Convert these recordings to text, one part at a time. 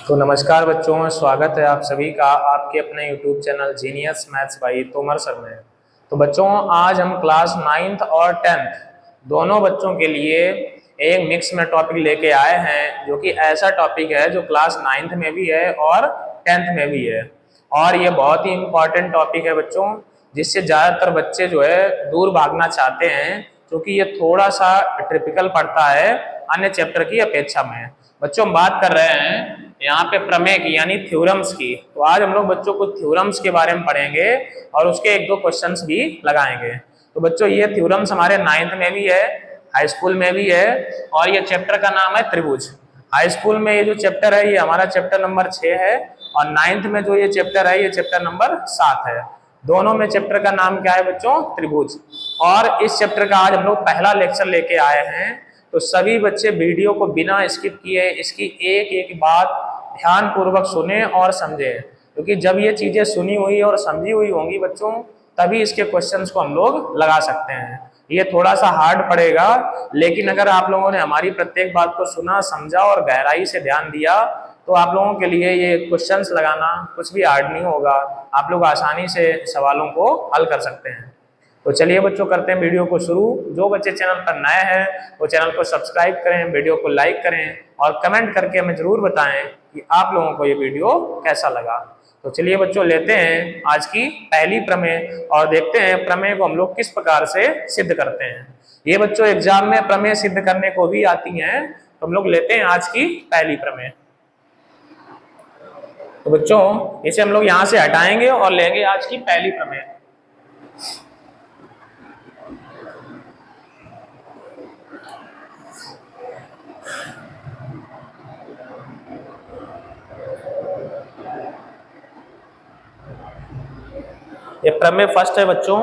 तो नमस्कार बच्चों, स्वागत है आप सभी का आपके अपने YouTube channel genius maths by Tomar sir में। तो बच्चों, आज हम क्लास 9th और 10th दोनों बच्चों के लिए एक मिक्स में टॉपिक लेके आए हैं, जो कि ऐसा टॉपिक है जो क्लास 9th में भी है और 10th में भी है। और ये बहुत ही इम्पॉर्टेंट टॉपिक है बच्चों, जिससे ज़्यादातर बच्चे जो है दूर भागना चाहते हैं, क्योंकि ये थोड़ा सा टिपिकल पड़ता है अन्य चैप्टर की अपेक्षा में। बच्चों, हम बात कर रहे हैं यहाँ पे प्रमेय की, यानी थ्योरम्स की। तो आज हम लोग बच्चों को थ्योरम्स के बारे में पढ़ेंगे और उसके एक दो क्वेश्चंस भी लगाएंगे। तो बच्चों, ये थ्योरम्स हमारे 9th में भी है, हाई स्कूल में भी है, और ये चैप्टर का नाम है त्रिभुज। हाई स्कूल में ये जो चैप्टर है ये हमारा चैप्टर नंबर 6 है, और 9th में जो ये चैप्टर है ये चैप्टर नंबर 7 है। दोनों में चैप्टर का नाम क्या है बच्चों? त्रिभुज। और इस चैप्टर का आज हम लोग पहला लेक्चर लेके आए हैं। तो सभी बच्चे वीडियो को बिना स्किप किए इसकी एक एक बात ध्यान पूर्वक सुने और समझे, क्योंकि जब ये चीजें सुनी हुई और समझी हुई होंगी बच्चों, तभी इसके क्वेश्चंस को हम लोग लगा सकते हैं। ये थोड़ा सा हार्ड पड़ेगा, लेकिन अगर आप लोगों ने हमारी प्रत्येक बात को सुना, समझा और गहराई से ध्यान दिया, तो आप लोगों के लिए ये क्वेश्चंस लगाना कुछ भी हार्ड नहीं होगा। आप लोग आसानी से सवालों को हल कर सकते हैं। तो चलिए बच्चों, करते हैं वीडियो को शुरू। जो बच्चे चैनल पर नए हैं वो चैनल को सब्सक्राइब करें, वीडियो को लाइक करें और कमेंट करके हमें जरूर बताएं कि आप लोगों को ये वीडियो कैसा लगा। तो चलिए बच्चों, लेते हैं आज की पहली प्रमेय और देखते हैं प्रमेय को हम लोग किस प्रकार से सिद्ध करते हैं। ये बच्चों एग्जाम में प्रमेय सिद्ध करने को भी आती हैं। तो हम लोग लेते हैं आज की पहली प्रमेय। तो बच्चों, इसे हम लोग यहाँ से हटाएंगे और लेंगे आज की पहली प्रमेय। ये प्रमेय फर्स्ट है बच्चों।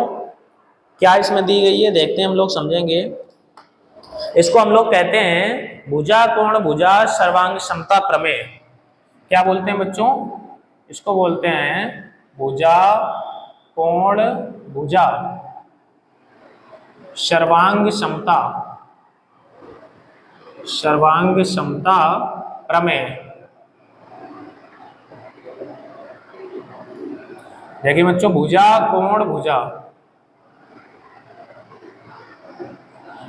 क्या इसमें दी गई है देखते हैं, हम लोग समझेंगे। इसको हम लोग कहते हैं भुजा कोण भुजा सर्वांग समता प्रमेय। क्या बोलते हैं बच्चों? इसको बोलते हैं भुजा कोण भुजा सर्वांग समता प्रमेय। देखिए बच्चों, भुजा कोण भुजा,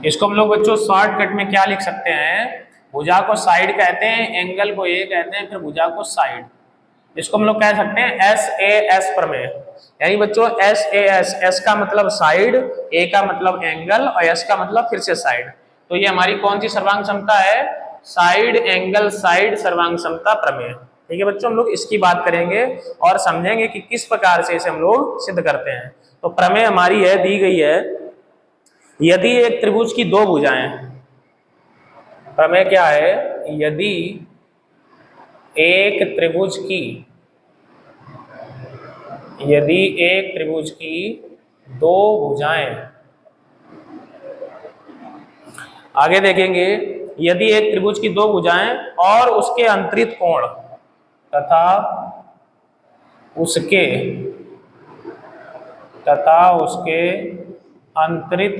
इसको हम लोग बच्चों शॉर्टकट में क्या लिख सकते हैं? भुजा को साइड कहते हैं, एंगल को ए कहते हैं, फिर भुजा को साइड। इसको हम लोग कह सकते हैं SAS प्रमेय। यानी बच्चों SAS, S का मतलब साइड, A का मतलब एंगल और S का मतलब फिर से साइड। तो ये हमारी कौन सी सर्वांग समता है? साइड एंगल साइड सर्वांग समता प्रमेय। ठीक है बच्चों, हम लोग इसकी बात करेंगे और समझेंगे कि किस प्रकार से इसे हम लोग सिद्ध करते हैं। तो प्रमेय हमारी है, दी गई है, यदि एक त्रिभुज की दो भुजाएं, प्रमेय क्या है? यदि एक त्रिभुज की दो भुजाएं, आगे देखेंगे, यदि एक त्रिभुज की दो भुजाएं और उसके अंतरित कोण तथा उसके अंतरित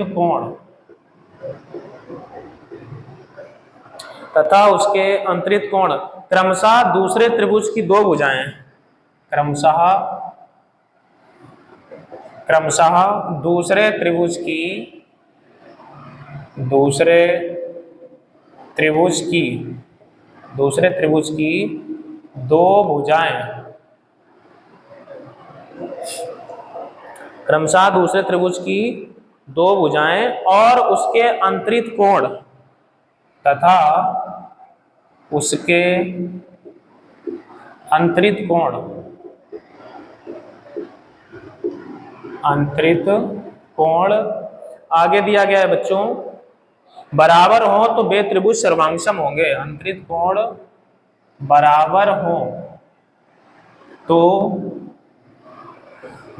कोण क्रमशः दूसरे त्रिभुज की दो भुजाएं, क्रमशः दूसरे त्रिभुज की दो भुजाएं, क्रमशः दूसरे त्रिभुज की दो भुजाएं और उसके अंतरित कोण तथा उसके अंतरित कोण आगे दिया गया है बच्चों, बराबर हो तो वे त्रिभुज सर्वांगसम होंगे। अंतरित कोण बराबर हो तो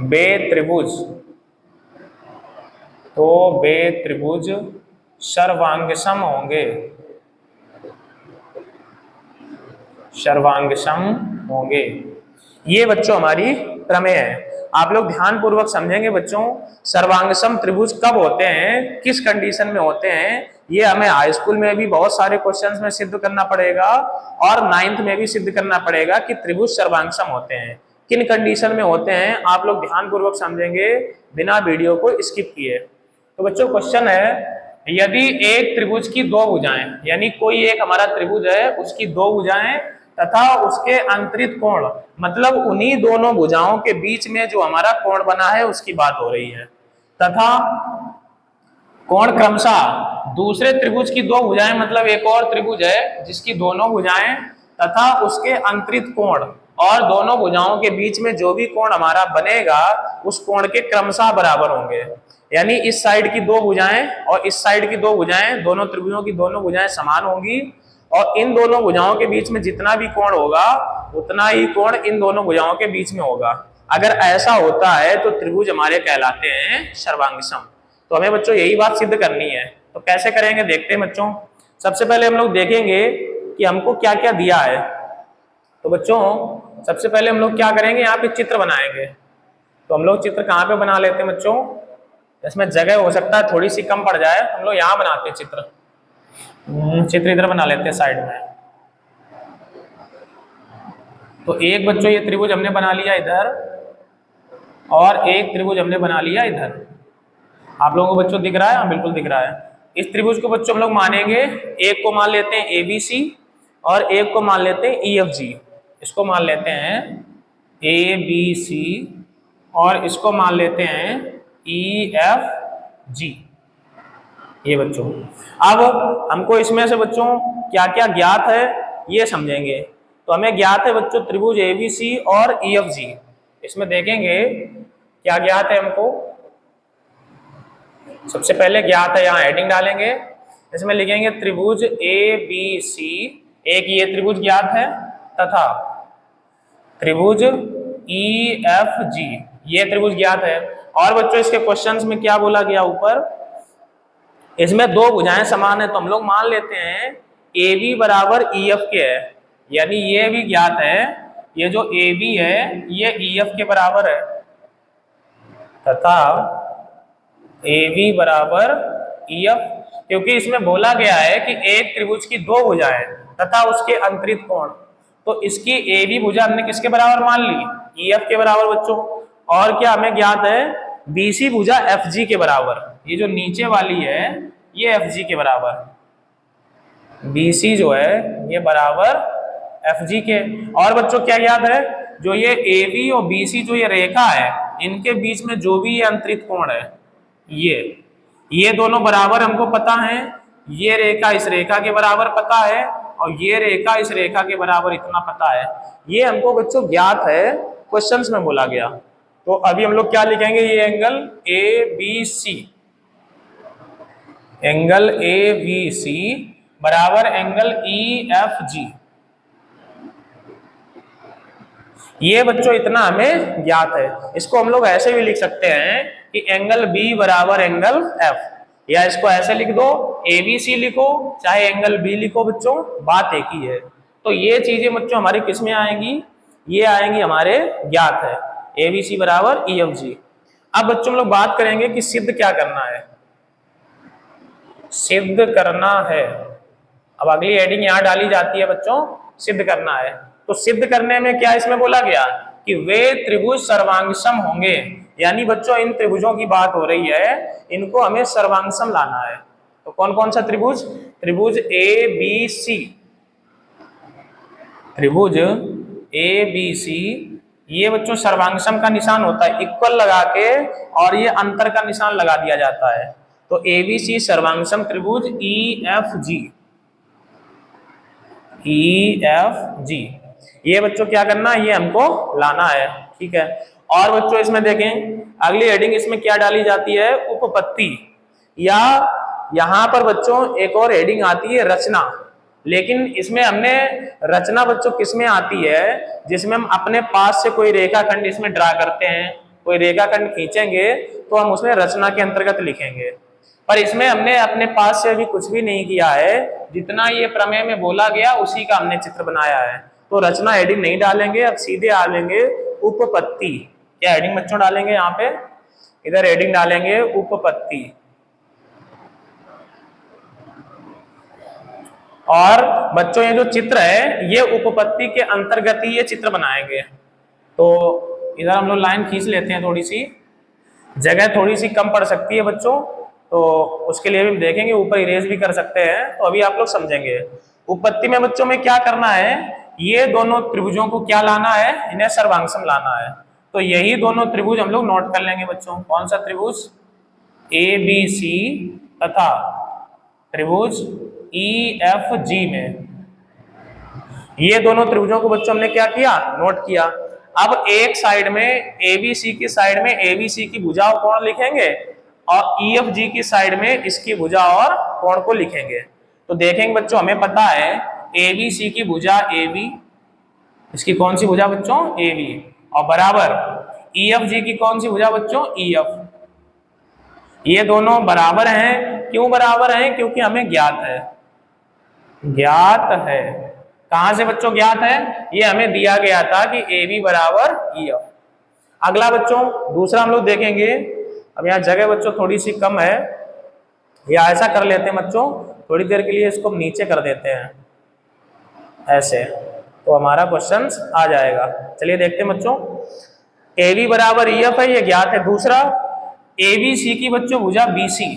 वे त्रिभुज सर्वांगसम होंगे। ये बच्चों हमारी प्रमेय है। आप लोग ध्यान पूर्वक समझेंगे बच्चों। सर्वांगसम त्रिभुज कब होते हैं, किस कंडीशन में होते हैं, ये हमें हाई स्कूल में भी बहुत सारे क्वेश्चंस में सिद्ध करना पड़ेगा और 9th में भी सिद्ध करना पड़ेगा कि त्रिभुज सर्वांगसम होते हैं। किन कंडीशन में होते हैं आप लोग ध्यानपूर्वक समझेंगे बिना वीडियो को स्किप किए। तो बच्चों क्वेश्चन है, यदि एक त्रिभुज की दो भुजाएं, यानी कोई एक हमारा त्रिभुज है उसकी दो भुजाएं तथा उसके अंतरित कोण, मतलब उन्हीं दोनों भुजाओं के बीच में जो हमारा कोण बना है उसकी बात हो रही है, तथा कोण क्रमशः दूसरे त्रिभुज की दो भुजाएं, मतलब एक और त्रिभुज है जिसकी दोनों भुजाएं तथा उसके अंतरित कोण और दोनों भुजाओं के बीच में जो भी कोण हमारा बनेगा उस कोण के क्रमशः बराबर होंगे। यानी इस साइड की दो भुजाएं और इस साइड की दो भुजाएं, दोनों त्रिभुजों की दोनों भुजाएं समान होंगी और इन दोनों भुजाओं के बीच में जितना भी कोण होगा उतना ही कोण इन दोनों भुजाओं के बीच में होगा। अगर ऐसा होता है तो त्रिभुज हमारे कहलाते हैं सर्वांगसम। तो हमें बच्चों यही बात सिद्ध करनी है। तो कैसे करेंगे देखते हैं बच्चों। सबसे पहले हम लोग देखेंगे कि हमको क्या क्या दिया है। तो बच्चों सबसे पहले हम लोग क्या करेंगे, यहाँ पे चित्र बनाएंगे। तो हम लोग चित्र कहाँ पे बना लेते हैं बच्चों, इसमें जगह हो सकता है थोड़ी सी कम पड़ जाए, हम लोग यहाँ बनाते हैं चित्र। चित्र इधर बना लेते हैं साइड में। तो एक बच्चों ये त्रिभुज हमने बना लिया इधर और एक त्रिभुज हमने बना लिया इधर। आप लोगों को बच्चों दिख रहा है? हाँ बिल्कुल दिख रहा है। इस त्रिभुज को बच्चों हम लोग मानेंगे, एक को मान लेते हैं ABC और एक को मान लेते हैं EFG। इसको मान लेते हैं ABC और इसको मान लेते हैं EFG। ये बच्चों अब हमको इसमें से बच्चों क्या क्या ज्ञात है ये समझेंगे। तो हमें ज्ञात है बच्चों त्रिभुज ABC और EFG। इसमें देखेंगे क्या ज्ञात है हमको। सबसे पहले ज्ञात है, यहाँ हेडिंग डालेंगे, इसमें लिखेंगे त्रिभुज ABC, एक ये त्रिभुज ज्ञात है, तथा त्रिभुज EFG ये त्रिभुज ज्ञात है। और बच्चों इसके क्वेश्चंस में क्या बोला गया ऊपर, इसमें दो भुजाएं समान है तो हम लोग मान लेते हैं AB बराबर EF के है, यानी ये भी ज्ञात है, ये जो AB है ये EF के बराबर है, तथा AB बराबर EF, क्योंकि इसमें बोला गया है कि एक त्रिभुज की दो भुजाएं तथा उसके अंतरित कोण, तो इसकी AB भुजा हमने किसके बराबर मान ली, EF के बराबर बच्चों। और क्या हमें ज्ञात है BC भुजा FG के बराबर, ये जो नीचे वाली है ये FG के बराबर, BC जो है ये बराबर FG के। और बच्चों क्या ज्ञात है, जो ये AB और BC जो ये रेखा है इनके बीच में जो भी ये अंतरित कोण है ये दोनों बराबर हमको पता है, ये रेखा इस रेखा के बराबर पता है और ये रेखा इस रेखा के बराबर इतना पता है, ये हमको बच्चों ज्ञात है, क्वेश्चंस में बोला गया। तो अभी हम लोग क्या लिखेंगे, ये एंगल ABC, एंगल ABC बराबर एंगल EFG, ये बच्चों इतना हमें ज्ञात है। इसको हम लोग ऐसे भी लिख सकते हैं कि एंगल B बराबर एंगल F, या इसको ऐसे लिख दो ABC लिखो चाहे एंगल B लिखो बच्चों, बात एक ही है। तो ये चीजें बच्चों हमारी किस में आएंगी, ये आएंगी हमारे ज्ञात है ABC बराबर EFG। अब बच्चों हम लोग बात करेंगे कि सिद्ध क्या करना है, सिद्ध करना है। अब अगली हेडिंग यहाँ डाली जाती है बच्चों, सिद्ध करना है। तो सिद्ध करने में क्या इसमें बोला गया कि वे त्रिभुज सर्वांगसम होंगे, यानी बच्चों इन त्रिभुजों की बात हो रही है, इनको हमें सर्वांगसम लाना है। तो कौन कौन सा त्रिभुज, त्रिभुज ABC, त्रिभुज ABC ये बच्चों सर्वांगसम का निशान होता है, इक्वल लगा के और ये अंतर का निशान लगा दिया जाता है। तो ABC सर्वांगसम त्रिभुज EFG, EFG ये बच्चों क्या करना है, ये हमको लाना है, ठीक है। और बच्चों इसमें देखें अगली हेडिंग इसमें क्या डाली जाती है, उपपत्ति, या यहाँ पर बच्चों एक और हेडिंग आती है रचना। लेकिन इसमें हमने रचना बच्चों किसमें आती है, जिसमें हम अपने पास से कोई रेखाखंड इसमें ड्रा करते हैं, कोई रेखाखंड खींचेंगे तो हम उसमें रचना के अंतर्गत लिखेंगे। पर इसमें हमने अपने पास से अभी कुछ भी नहीं किया है, जितना ये प्रमेय में बोला गया उसी का हमने चित्र बनाया है। तो रचना हेडिंग नहीं डालेंगे, अब सीधे आ लेंगे उपपत्ति। क्या हेडिंग बच्चों डालेंगे, यहाँ पे इधर हेडिंग डालेंगे उपपत्ति। और बच्चों ये जो चित्र है ये उपपत्ति के अंतर्गत ही ये चित्र बनाएंगे। तो इधर हम लोग लाइन खींच लेते हैं, थोड़ी सी जगह थोड़ी सी कम पड़ सकती है बच्चों, तो उसके लिए भी देखेंगे, ऊपर इरेज भी कर सकते हैं, तो अभी आप लोग समझेंगे। उपपत्ति में बच्चों में क्या करना है, ये दोनों त्रिभुजों को क्या लाना है, इन्हें सर्वांगसम लाना है। तो यही दोनों त्रिभुज हम लोग नोट कर लेंगे बच्चों। कौन सा त्रिभुज, ए बी सी तथा त्रिभुज ई एफ जी में, ये दोनों त्रिभुजों को बच्चों हमने क्या किया, नोट किया। अब एक साइड में एबीसी की साइड में एबीसी की भुजा और कोण लिखेंगे, और ईएफजी की साइड में इसकी भुजा और कोण को लिखेंगे। तो देखेंगे बच्चों, हमें पता है एबीसी की भुजा एबी, इसकी कौन सी भुजा बच्चों, एबी, और बराबर ईएफजी की कौन सी भुजा बच्चों, ईएफ। ये दोनों बराबर हैं, क्यों बराबर हैं, क्योंकि हमें ज्ञात है, ज्ञात है। कहां से बच्चों ज्ञात है, ये हमें दिया गया था कि ए बी बराबर ई एफ। अगला बच्चों दूसरा हम लोग देखेंगे। अब यहाँ जगह बच्चों थोड़ी सी कम है, या ऐसा कर लेते हैं बच्चों, थोड़ी देर के लिए इसको नीचे कर देते हैं ऐसे, तो हमारा क्वेश्चन आ जाएगा। चलिए देखते हैं बच्चों, ए बी बराबर ई एफ है, ये ज्ञात है। दूसरा ए बी सी की बच्चों भुजा बी सी,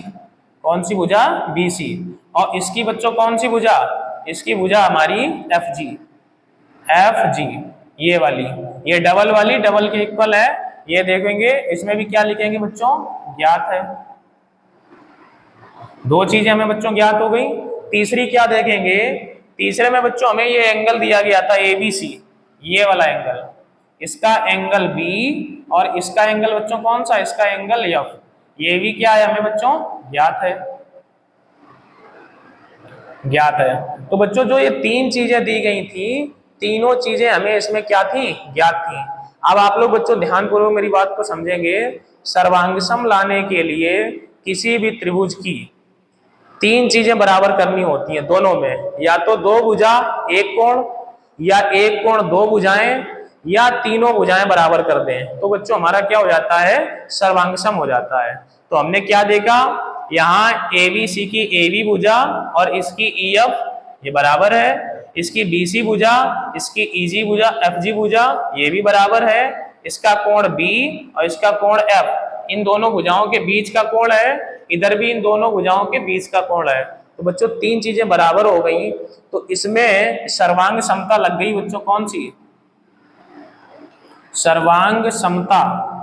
कौन सी भुजा, बी सी, और इसकी बच्चों कौन सी भुजा, इसकी भुजा हमारी एफ जी, एफ जी, ये वाली, ये डबल वाली डबल के इक्वल है। ये देखेंगे इसमें भी क्या लिखेंगे बच्चों, ज्ञात है। दो चीजें हमें बच्चों ज्ञात हो गई। तीसरी क्या देखेंगे, तीसरे में बच्चों हमें ये एंगल दिया गया था एबीसी, ये वाला एंगल, इसका एंगल बी और इसका एंगल बच्चों कौन सा, इसका एंगल एफ, ये भी क्या है हमें बच्चों, ज्ञात है, ज्ञात है। तो बच्चों जो ये तीन चीजें दी गई थी, तीनों चीजें हमें इसमें क्या थी, ज्ञात थी। अब आप लोग बच्चों ध्यानपूर्वक मेरी बात को समझेंगे। सर्वांगसम लाने के लिए किसी भी त्रिभुज की तीन चीजें बराबर करनी होती हैं दोनों में, या तो दो भुजा एक कोण, या एक कोण दो भुजाएं, या तीनों भुजाएं बराबर कर दें, तो बच्चों हमारा क्या हो जाता है, सर्वांगसम हो जाता है। तो हमने क्या देखा, यहाँ एबीसी की एबी भुजा और इसकी ईएफ ये बराबर है, इसकी बीसी भुजा, इसकी ईजी भुजा, एफजी भुजा ये भी बराबर है, इसका कोण बी और इसका कोण एफ, इन दोनों भुजाओं के बीच का कोण है, इधर भी इन दोनों भुजाओं के बीच का कोण है। तो बच्चों तीन चीजें बराबर हो गई, तो इसमें सर्वांग समता लग गई बच्चों, कौन सी, सर्वांग समता।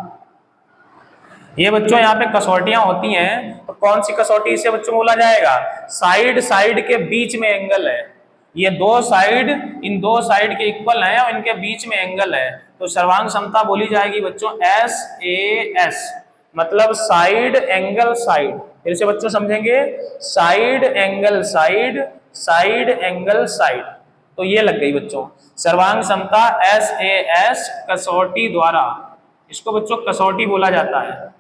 ये बच्चों यहाँ पे कसौटियां होती हैं, तो कौन सी कसौटी इसे बच्चों बोला जाएगा, साइड साइड के बीच में एंगल है, ये दो साइड इन दो साइड के इक्वल हैं और इनके बीच में एंगल है, तो सर्वांग समता बोली जाएगी बच्चों एस ए एस, मतलब साइड एंगल साइड। फिर से बच्चों समझेंगे, side angle side, side angle side, तो ये लग गई बच्चों सर्वांग समता एस ए एस कसौटी द्वारा, इसको बच्चों कसौटी बोला जाता है।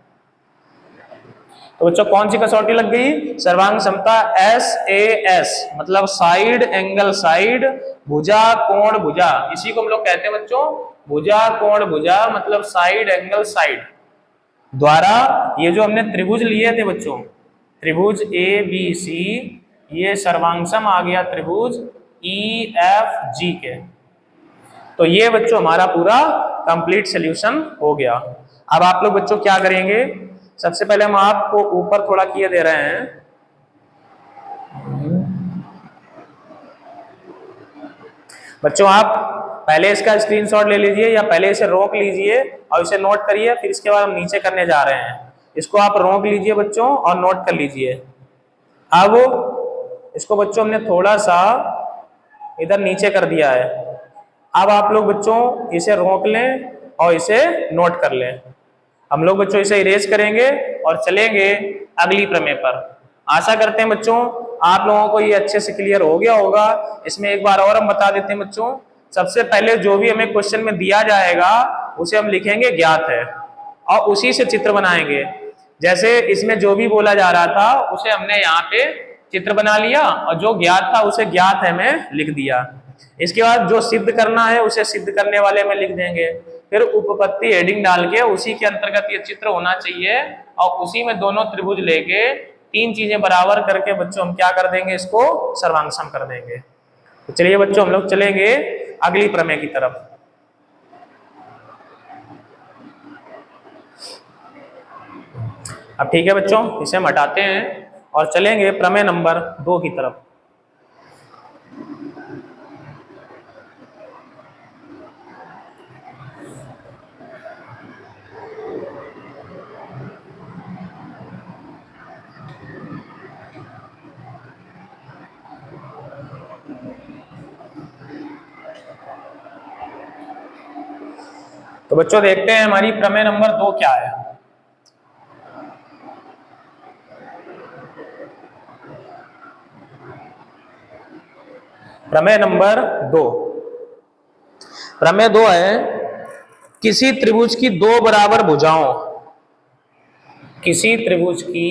तो बच्चों कौन सी कसौटी लग गई, सर्वांग समता एस ए एस, मतलब साइड एंगल साइड, भुजा कोण भुजा, इसी को हम लोग कहते हैं बच्चों भुजा कोण भुजा, मतलब साइड एंगल साइड द्वारा ये जो हमने त्रिभुज लिए थे बच्चों, त्रिभुज ए बी सी, ये सर्वांगसम आ गया त्रिभुज ई एफ जी के। तो ये बच्चों हमारा पूरा कंप्लीट सॉल्यूशन हो गया। अब आप लोग बच्चों क्या करेंगे, सबसे पहले हम आपको ऊपर थोड़ा किए दे रहे हैं, बच्चों आप पहले इसका स्क्रीनशॉट ले लीजिए या पहले इसे रोक लीजिए और इसे नोट करिए, फिर इसके बाद हम नीचे करने जा रहे हैं। इसको आप रोक लीजिए बच्चों और नोट कर लीजिए। अब इसको बच्चों हमने थोड़ा सा इधर नीचे कर दिया है, अब आप लोग बच्चों इसे रोक लें और इसे नोट कर लें। हम लोग बच्चों इसे इरेज करेंगे और चलेंगे अगली प्रमेय पर। आशा करते हैं बच्चों आप लोगों को ये अच्छे से क्लियर हो गया होगा। इसमें एक बार और हम बता देते हैं बच्चों, सबसे पहले जो भी हमें क्वेश्चन में दिया जाएगा उसे हम लिखेंगे ज्ञात है और उसी से चित्र बनाएंगे। जैसे इसमें जो भी बोला जा रहा था उसे हमने यहाँ पे चित्र बना लिया और जो ज्ञात था उसे ज्ञात है में लिख दिया। इसके बाद जो सिद्ध करना है उसे सिद्ध करने वाले में लिख देंगे, फिर उपपत्ति हेडिंग डाल के उसी के अंतर्गत ये चित्र होना चाहिए और उसी में दोनों त्रिभुज लेके तीन चीजें बराबर करके बच्चों हम क्या कर देंगे, इसको सर्वांग सम कर देंगे। तो चलिए बच्चों हम लोग चलेंगे अगली प्रमेय की तरफ। अब ठीक है बच्चों, इसे हम हटाते हैं और चलेंगे प्रमेय नंबर 2 की तरफ। तो बच्चों देखते हैं हमारी प्रमेय नंबर 2 क्या है। प्रमेय नंबर 2, प्रमेय 2 है, किसी त्रिभुज की दो बराबर भुजाओं, किसी त्रिभुज की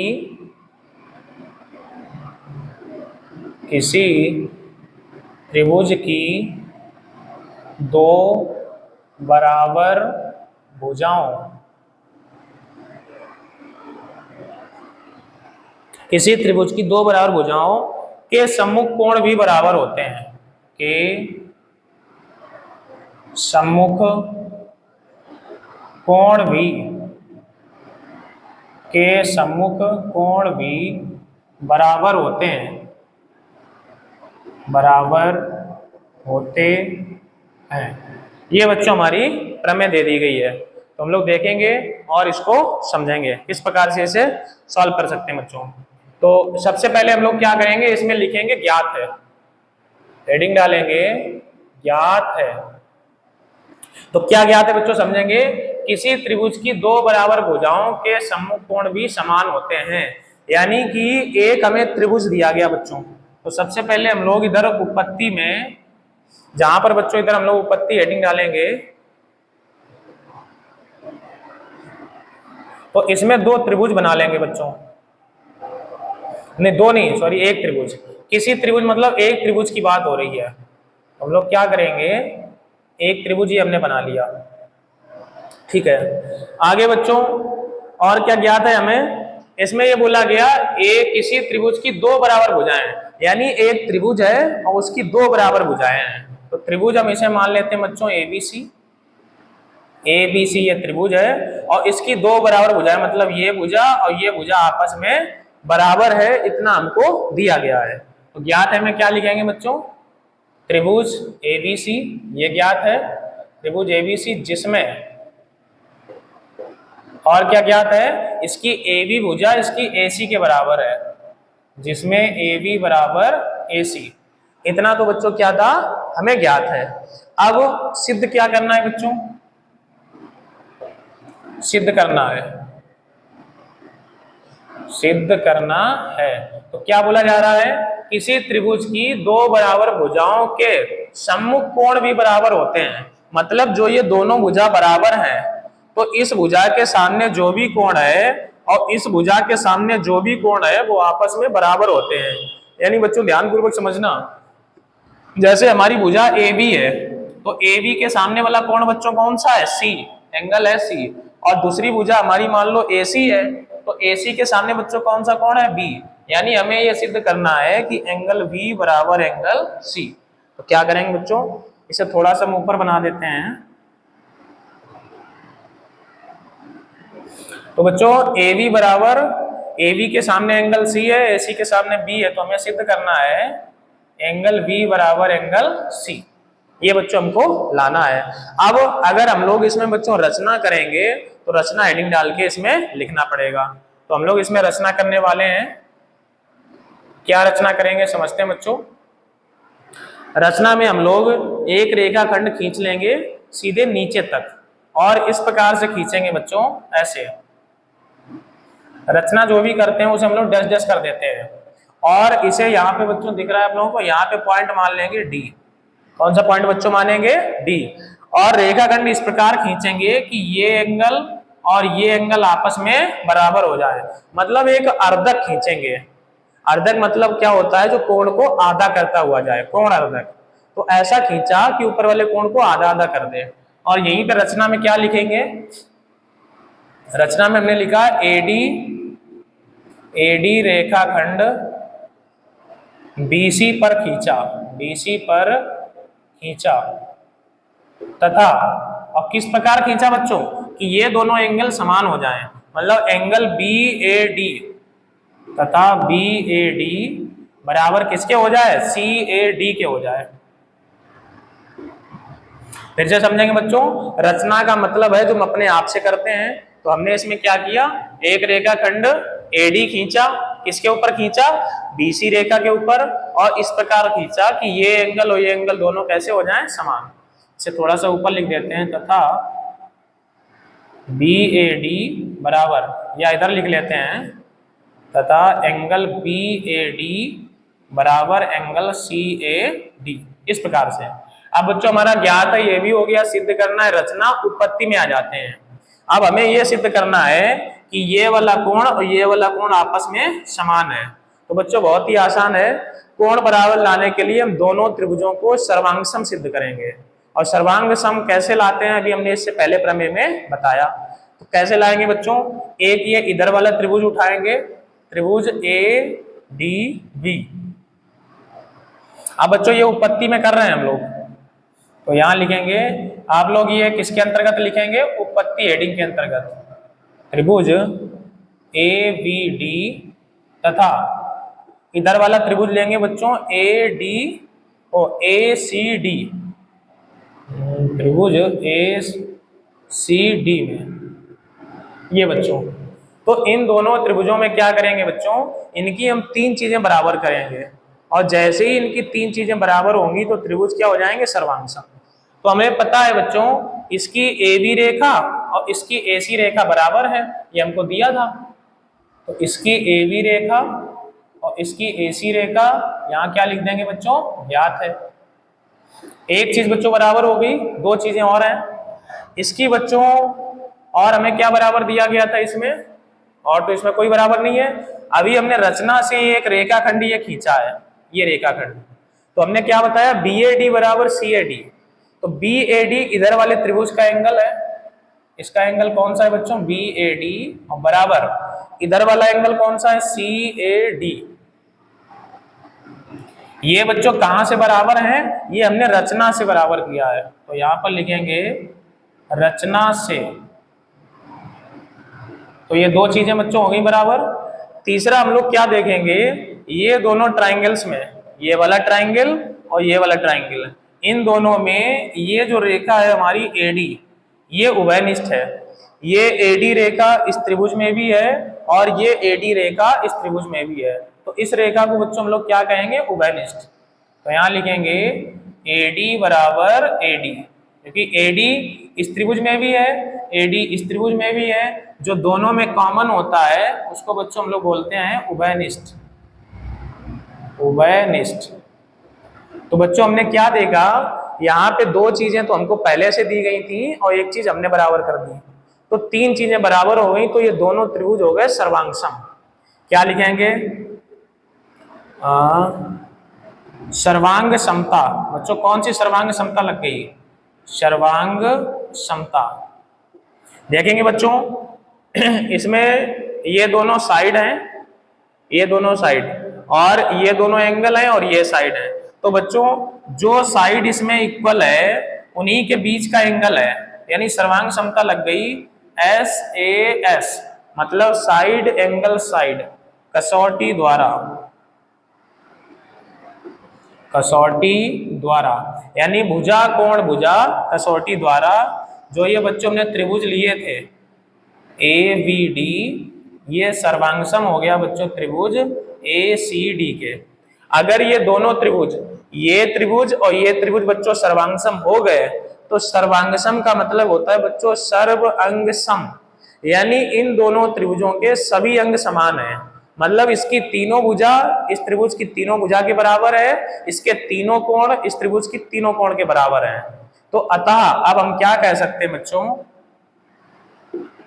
दो बराबर भुजाओं, किसी त्रिभुज की दो बराबर भुजाओं के सम्मुख कोण भी बराबर होते हैं, के सम्मुख कोण भी बराबर होते हैं। ये बच्चों हमारी प्रमेय दे दी गई है, तो हम लोग देखेंगे और इसको समझेंगे किस प्रकार से इसे सॉल्व कर सकते हैं बच्चों। तो सबसे पहले हम लोग क्या करेंगे, इसमें लिखेंगे ज्ञात है, हेडिंग डालेंगे ज्ञात है। तो क्या ज्ञात है बच्चों समझेंगे, किसी त्रिभुज की दो बराबर भुजाओं के सम्मुख कोण भी समान होते हैं, यानी कि एक हमें त्रिभुज दिया गया बच्चों। तो सबसे पहले हम लोग इधर उपपत्ति में, जहां पर बच्चों इधर हम लोग उपपत्ति हेडिंग डालेंगे, तो इसमें दो त्रिभुज बना लेंगे बच्चों, नहीं दो नहीं सॉरी एक त्रिभुज, किसी त्रिभुज मतलब एक त्रिभुज की बात हो रही है। हम लोग क्या करेंगे, एक त्रिभुज ही हमने बना लिया, ठीक है। आगे बच्चों और क्या ज्ञात है हमें, इसमें ये बोला गया एक किसी त्रिभुज की दो बराबर भुजाएं, यानी एक त्रिभुज है और उसकी दो बराबर भुजाएं हैं। तो त्रिभुज हम इसे मान लेते हैं बच्चों एबीसी, ये त्रिभुज है और इसकी दो बराबर भुजाएं, मतलब ये भुजा और ये भुजा आपस में बराबर है, इतना हमको दिया गया है। तो ज्ञात है में क्या लिखेंगे बच्चों, त्रिभुज एबीसी, ये ज्ञात है त्रिभुज एबीसी जिसमें, और क्या ज्ञात है, इसकी AB भुजा इसकी AC के बराबर है, जिसमें AB बराबर AC, इतना तो बच्चों क्या था हमें ज्ञात है। अब सिद्ध क्या करना है बच्चों, सिद्ध करना है। तो क्या बोला जा रहा है, किसी त्रिभुज की दो बराबर भुजाओं के सम्मुख कोण भी बराबर होते हैं, मतलब जो ये दोनों भुजा बराबर हैं, तो इस भुजा के सामने जो भी कोण है और इस भुजा के सामने जो भी कोण है वो आपस में बराबर होते हैं। यानी बच्चों ध्यानपूर्वक समझना, जैसे हमारी भुजा AB है, तो AB के सामने वाला कोण बच्चों कौन सा है, C, एंगल है C, और दूसरी भुजा हमारी मान लो AC है, तो AC के सामने बच्चों कौन सा कोण है, B, यानी हमें यह सिद्ध करना है कि एंगल V बराबर एंगल C। तो क्या करेंगे बच्चों, इसे थोड़ा सा हम ऊपर बना देते हैं। तो बच्चों AB बराबर, AB के सामने एंगल C है, AC के सामने B है, तो हमें सिद्ध करना है एंगल V बराबर एंगल C, ये बच्चों हमको लाना है। अब अगर हम लोग इसमें बच्चों रचना करेंगे तो रचना हेडिंग डाल के इसमें लिखना पड़ेगा। तो हम लोग इसमें रचना करने वाले हैं, क्या रचना करेंगे समझते हैं बच्चों। रचना में हम लोग एक रेखाखंड खींच लेंगे सीधे नीचे तक, और इस प्रकार से खींचेंगे बच्चों ऐसे। रचना जो भी करते हैं उसे हम लोग डैश डैश कर देते हैं, और इसे यहाँ पे बच्चों दिख रहा है आप लोगों को, यहाँ पे पॉइंट मान लेंगे D। कौन सा पॉइंट बच्चों मानेंगे, D। और रेखाखंड इस प्रकार खींचेंगे कि ये एंगल और ये एंगल आपस में बराबर हो जाए, मतलब एक अर्धक खींचेंगे। अर्धक मतलब क्या होता है, जो कोण को आधा करता हुआ जाए, कोण अर्धक। तो ऐसा खींचा कि ऊपर वाले कोण को आधा आधा कर दे। और यहीं पे रचना में क्या लिखेंगे, रचना में हमने लिखा AD एडी रेखाखंड बीसी पर खींचा, बीसी पर खींचा तथा, और किस प्रकार खींचा बच्चों कि ये दोनों एंगल समान हो जाएं, मतलब एंगल बी ए डी तथा बी ए डी बराबर किसके हो जाए, सी ए डी के हो जाए। फिर से समझेंगे बच्चों, रचना का मतलब है जो हम अपने आप से करते हैं। तो हमने इसमें क्या किया, एक रेखाखंड एडी खींचा, किसके ऊपर खींचा, बीसी रेखा के ऊपर, और इस प्रकार खींचा कि ये एंगल और ये एंगल दोनों कैसे हो जाएं, समान। इसे थोड़ा सा ऊपर लिख देते हैं, तथा बी ए डी बराबर, या इधर लिख लेते हैं, तथा एंगल बी ए डी बराबर एंगल सी ए डी, इस प्रकार से। अब बच्चों हमारा ज्ञात है, ये भी हो गया, सिद्ध करना है रचना उत्पत्ति में आ जाते हैं। अब हमें ये सिद्ध करना है कि ये वाला कोण और ये वाला कोण आपस में समान है। तो बच्चों बहुत ही आसान है, कोण बराबर लाने के लिए हम दोनों त्रिभुजों को सर्वांग सम सिद्ध करेंगे। और सर्वांग सम कैसे लाते हैं, अभी हमने इससे पहले प्रमेय में बताया। तो कैसे लाएंगे बच्चों, एक ये इधर वाला त्रिभुज उठाएंगे, त्रिभुज ए डी बी। अब बच्चों ये उत्पत्ति में कर रहे हैं हम लोग, तो यहां लिखेंगे, आप लोग ये किसके अंतर्गत लिखेंगे, उत्पत्ति हेडिंग के अंतर्गत, त्रिभुज ए बी डी तथा इधर वाला त्रिभुज लेंगे बच्चों ए डी और ए सी डी, त्रिभुज ए सी डी में ये बच्चों। तो इन दोनों त्रिभुजों में क्या करेंगे बच्चों, इनकी हम तीन चीजें बराबर करेंगे, और जैसे ही इनकी तीन चीजें बराबर होंगी तो त्रिभुज क्या हो जाएंगे, सर्वांग सम। तो हमें पता है बच्चों, इसकी ए बी रेखा और इसकी ए सी रेखा बराबर है, ये हमको दिया था। तो इसकी ए बी रेखा और इसकी ए सी रेखा यहाँ क्या लिख देंगे बच्चों, ज्ञात है। एक चीज बच्चों बराबर हो गई, दो चीजें और हैं इसकी बच्चों, और हमें क्या बराबर दिया गया था इसमें, और तो इसमें कोई बराबर नहीं है। अभी हमने रचना से एक रेखाखंड ये खींचा है, ये रेखाखंड, तो हमने क्या बताया, बी ए डी बराबर सी ए डी। तो बी ए डी इधर वाले त्रिभुज का एंगल है, इसका एंगल कौन सा है बच्चों, बी ए डी, और बराबर इधर वाला एंगल कौन सा है, सी ए डी। ये बच्चों कहां से बराबर है, ये हमने रचना से बराबर किया है। तो यहां पर लिखेंगे रचना से, तो ये दो चीजें बच्चों हो गई बराबर। तीसरा हम लोग क्या देखेंगे, ये दोनों ट्राइंगल्स में, ये वाला ट्राइंगल और ये वाला ट्राइंगल, इन दोनों में ये जो रेखा है हमारी एडी, ये उभयनिष्ठ है। ये एडी रेखा इस त्रिभुज में भी है और ये एडी रेखा इस त्रिभुज में भी है। तो इस रेखा को बच्चों हम लोग क्या कहेंगे, उभयनिष्ठ। तो यहां लिखेंगे एडी बराबर एडी, क्योंकि एडी इस त्रिभुज में भी है, एडी इस त्रिभुज में भी है, जो दोनों में कॉमन होता है उसको बच्चों हम लोग बोलते हैं उभयनिष्ठ, उभयनिष्ठ। तो बच्चों हमने क्या देखा, यहाँ पे दो चीजें तो हमको पहले से दी गई थी और एक चीज हमने बराबर कर दी, तो तीन चीजें बराबर हो गई, तो ये दोनों त्रिभुज हो गए सर्वांग सम। क्या लिखेंगे, सर्वांग समता। बच्चों कौन सी सर्वांग समता लग गई, सर्वांग समता। देखेंगे बच्चों इसमें ये दोनों साइड हैं, ये दोनों साइड, और ये दोनों एंगल हैं और ये साइड है। तो बच्चों जो साइड इसमें इक्वल है उन्हीं के बीच का एंगल है, यानी सर्वांग समता लग गई एस ए एस, मतलब साइड एंगल साइड, कसौटी द्वारा, कसौटी द्वारा, यानी भुजा कोण भुजा कसौटी द्वारा। जो ये बच्चों हमने त्रिभुज लिए थे ए बी डी, ये सर्वांगसम हो गया बच्चों त्रिभुज ए सी डी के। अगर ये दोनों त्रिभुज, ये त्रिभुज और ये त्रिभुज बच्चों सर्वांगसम हो गए, तो सर्वांगसम का मतलब होता है बच्चों सर्व अंग सम, यानी इन दोनों त्रिभुजों के सभी अंग समान हैं। मतलब इसकी तीनों भुजा इस त्रिभुज की तीनों भुजा के बराबर है, इसके तीनों कोण इस त्रिभुज की तीनों कोण के बराबर हैं। तो अतः अब हम क्या कह सकते हैं बच्चों,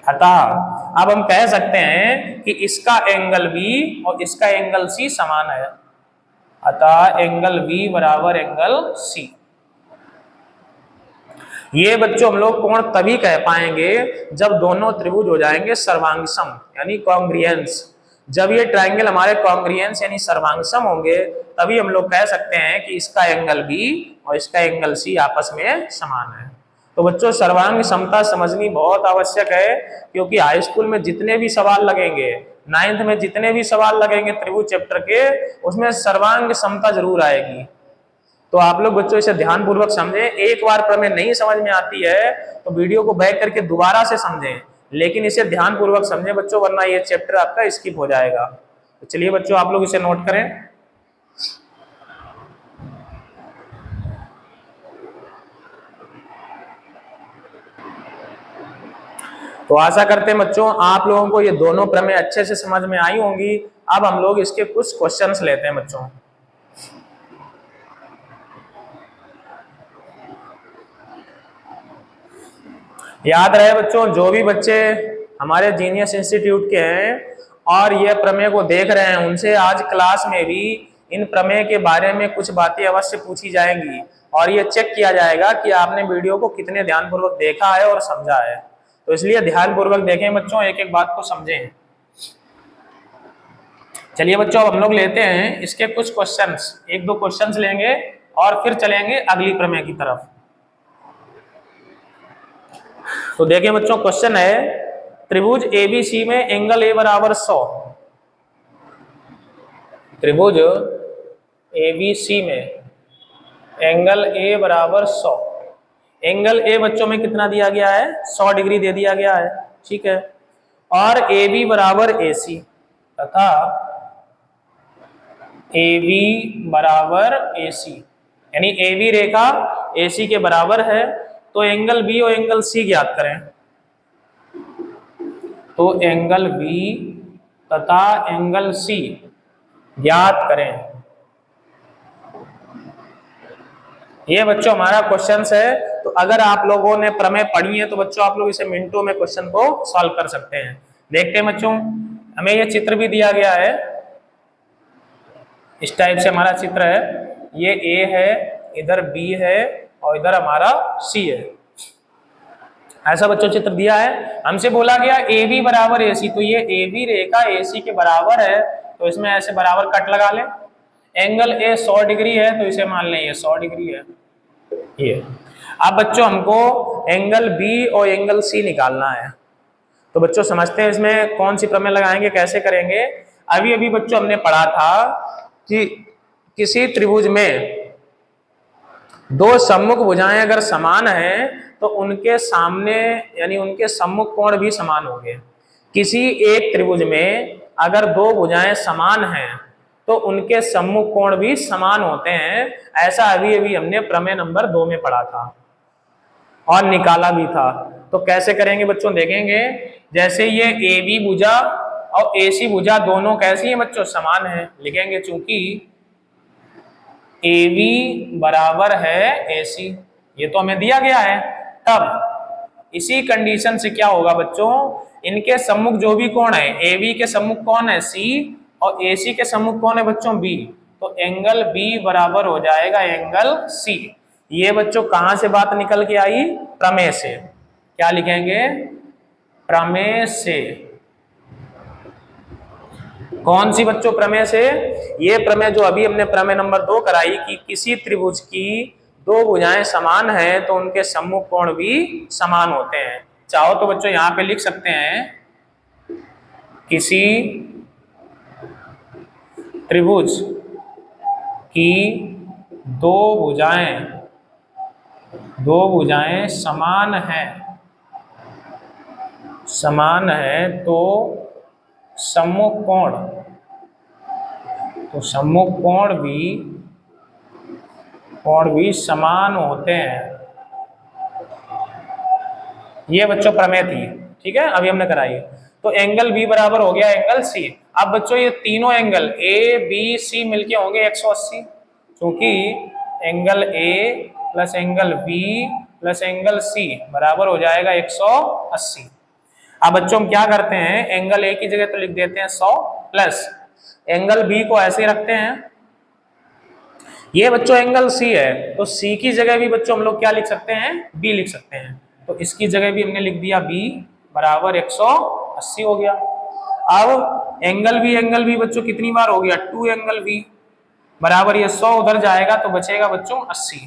अतः अब हम कह सकते हैं कि इसका एंगल बी और इसका एंगल सी समान है। अतः एंगल बी बराबर एंगल सी। ये बच्चों हम लोग कोण तभी कह पाएंगे जब दोनों त्रिभुज हो जाएंगे सर्वांग सम, यानी कॉन्ग्रुएंस। जब ये ट्राइंगल हमारे कॉन्ग्रुएंस यानी सर्वांगसम होंगे तभी हम लोग कह सकते हैं कि इसका एंगल बी और इसका एंगल सी आपस में समान है। तो बच्चों सर्वांग समता समझनी बहुत आवश्यक है, क्योंकि हाई स्कूल में जितने भी सवाल लगेंगे, 9th में जितने भी सवाल लगेंगे त्रिभुज चैप्टर के, उसमें सर्वांग समता जरूर आएगी। तो आप लोग बच्चों इसे ध्यान पूर्वक समझें। एक बार प्रमेय नहीं समझ में आती है तो वीडियो को बैक करके दोबारा से समझें, लेकिन इसे ध्यान पूर्वक समझें बच्चों, वरना ये चैप्टर आपका स्किप हो जाएगा। तो चलिए बच्चों आप लोग इसे नोट करें। तो आशा करते हैं बच्चों आप लोगों को ये दोनों प्रमेय अच्छे से समझ में आई होंगी। अब हम लोग इसके कुछ क्वेश्चंस लेते हैं बच्चों। याद रहे बच्चों, जो भी बच्चे हमारे जीनियस इंस्टीट्यूट के हैं और ये प्रमेय को देख रहे हैं, उनसे आज क्लास में भी इन प्रमेय के बारे में कुछ बातें अवश्य पूछी जाएंगी और ये चेक किया जाएगा कि आपने वीडियो को कितने ध्यानपूर्वक देखा है और समझा है। तो इसलिए ध्यानपूर्वक देखें बच्चों, एक एक बात को समझें। चलिए बच्चों अब हम लोग लेते हैं इसके कुछ क्वेश्चंस, एक दो क्वेश्चंस लेंगे और फिर चलेंगे अगली प्रमेय की तरफ। तो देखिए बच्चों क्वेश्चन है, त्रिभुज एबीसी में एंगल ए बराबर 100। त्रिभुज एबीसी में एंगल ए बराबर 100। एंगल ए बच्चों में कितना दिया गया है? 100 डिग्री दे दिया गया है, ठीक है। और ए बी बराबर ए सी तथा ए बी बराबर ए सी, यानी ए बी रेखा ए सी के बराबर है। तो एंगल बी और एंगल सी ज्ञात करें। तो एंगल बी तथा एंगल सी ज्ञात करें। ये बच्चों हमारा क्वेश्चन है। तो अगर आप लोगों ने प्रमेय पढ़ी है तो बच्चों आप लोग इसे मिनटों में क्वेश्चन को सॉल्व कर सकते हैं। देखते हैं बच्चों, हमें ये चित्र भी दिया गया है, इस टाइप से हमारा चित्र है। ये ए है, इधर बी है और इधर हमारा सी है। ऐसा बच्चों चित्र दिया है। हमसे बोला गया ए बी बराबर ए सी, तो ये ए बी रेखा ए सी के बराबर है, तो इसमें ऐसे बराबर कट लगा लें। एंगल ए 100 डिग्री है तो इसे मान लें ये 100 डिग्री है ये। अब बच्चों हमको एंगल बी और एंगल सी निकालना है। तो बच्चों समझते हैं इसमें कौन सी प्रमेय लगाएंगे, कैसे करेंगे। अभी अभी बच्चों हमने पढ़ा था कि किसी त्रिभुज में दो सम्मुख भुजाएं अगर समान हैं तो उनके सामने यानी उनके सम्मुख कोण भी समान होंगे। किसी एक त्रिभुज में अगर दो भुजाएं समान हैं तो उनके सम्मुख कोण भी समान होते हैं। ऐसा अभी अभी हमने प्रमेय नंबर 2 में पढ़ा था और निकाला भी था। तो कैसे करेंगे बच्चों देखेंगे। जैसे ये ए बी भुजा और ए सी भुजा दोनों कैसी है बच्चों? समान है। लिखेंगे चूंकि ए बी बराबर है ए सी, ये तो हमें दिया गया है। तब इसी कंडीशन से क्या होगा बच्चों, इनके सम्मुख जो भी कोण है, ए बी के सम्मुख कौन है? सी, और ए सी के सम्मुख कौन है बच्चों? बी। तो एंगल बी बराबर हो जाएगा एंगल सी। ये बच्चों कहां से बात निकल के आई? प्रमेय से। क्या लिखेंगे? प्रमेय से। कौन सी बच्चों प्रमेय से? ये प्रमेय जो अभी हमने प्रमेय नंबर 2 कराई कि किसी त्रिभुज की दो भुजाएं समान हैं तो उनके सम्मुख कोण भी समान होते हैं। चाहो तो बच्चों यहां पे लिख सकते हैं, किसी त्रिभुज की दो भुजाएं समान है तो सम्मुख कोण भी समान होते हैं। ये बच्चों प्रमेय थी, ठीक है, अभी हमने कराई है। तो एंगल बी बराबर हो गया एंगल सी। अब बच्चों ये तीनों एंगल ए बी सी मिलके होंगे 180, क्योंकि angle A plus angle B plus angle C बराबर हो जाएगा 180। अब बच्चों हम क्या करते हैं, एंगल ए की जगह तो लिख देते हैं 100 प्लस एंगल बी को ऐसे रखते हैं। ये बच्चों एंगल सी है तो सी की जगह भी बच्चों हम लोग क्या लिख सकते हैं? बी लिख सकते हैं। तो इसकी जगह भी हमने लिख दिया बी बराबर 180 हो गया। अब एंगल बी बच्चों कितनी बार हो गया, 2 एंगल बी बराबर ये 100 उधर जाएगा तो बचेगा बच्चों 80।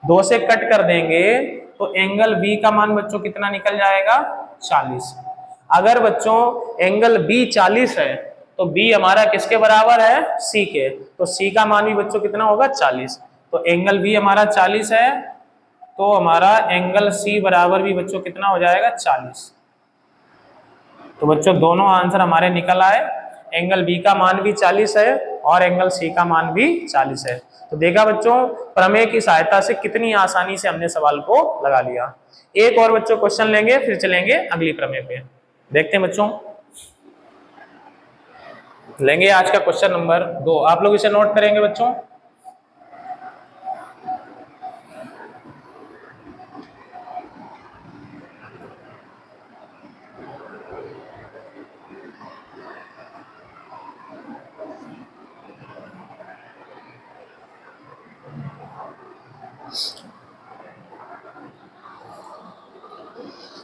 2 से कट कर देंगे तो एंगल बी का मान बच्चों कितना निकल जाएगा, 40। अगर बच्चों एंगल बी 40 है तो बी हमारा किसके बराबर है, सी के, तो सी का मान भी बच्चों कितना होगा, 40। तो एंगल बी हमारा 40 है तो हमारा एंगल सी बराबर भी बच्चों कितना हो जाएगा, 40। तो बच्चों दोनों आंसर हमारे निकल आए, एंगल बी का मान भी 40 है और एंगल सी का मान भी 40 है। तो देखा बच्चों प्रमेय की सहायता से कितनी आसानी से हमने सवाल को लगा लिया। एक और बच्चों क्वेश्चन लेंगे फिर चलेंगे अगली प्रमेय पे। देखते हैं बच्चों, लेंगे आज का क्वेश्चन नंबर 2। आप लोग इसे नोट करेंगे बच्चों।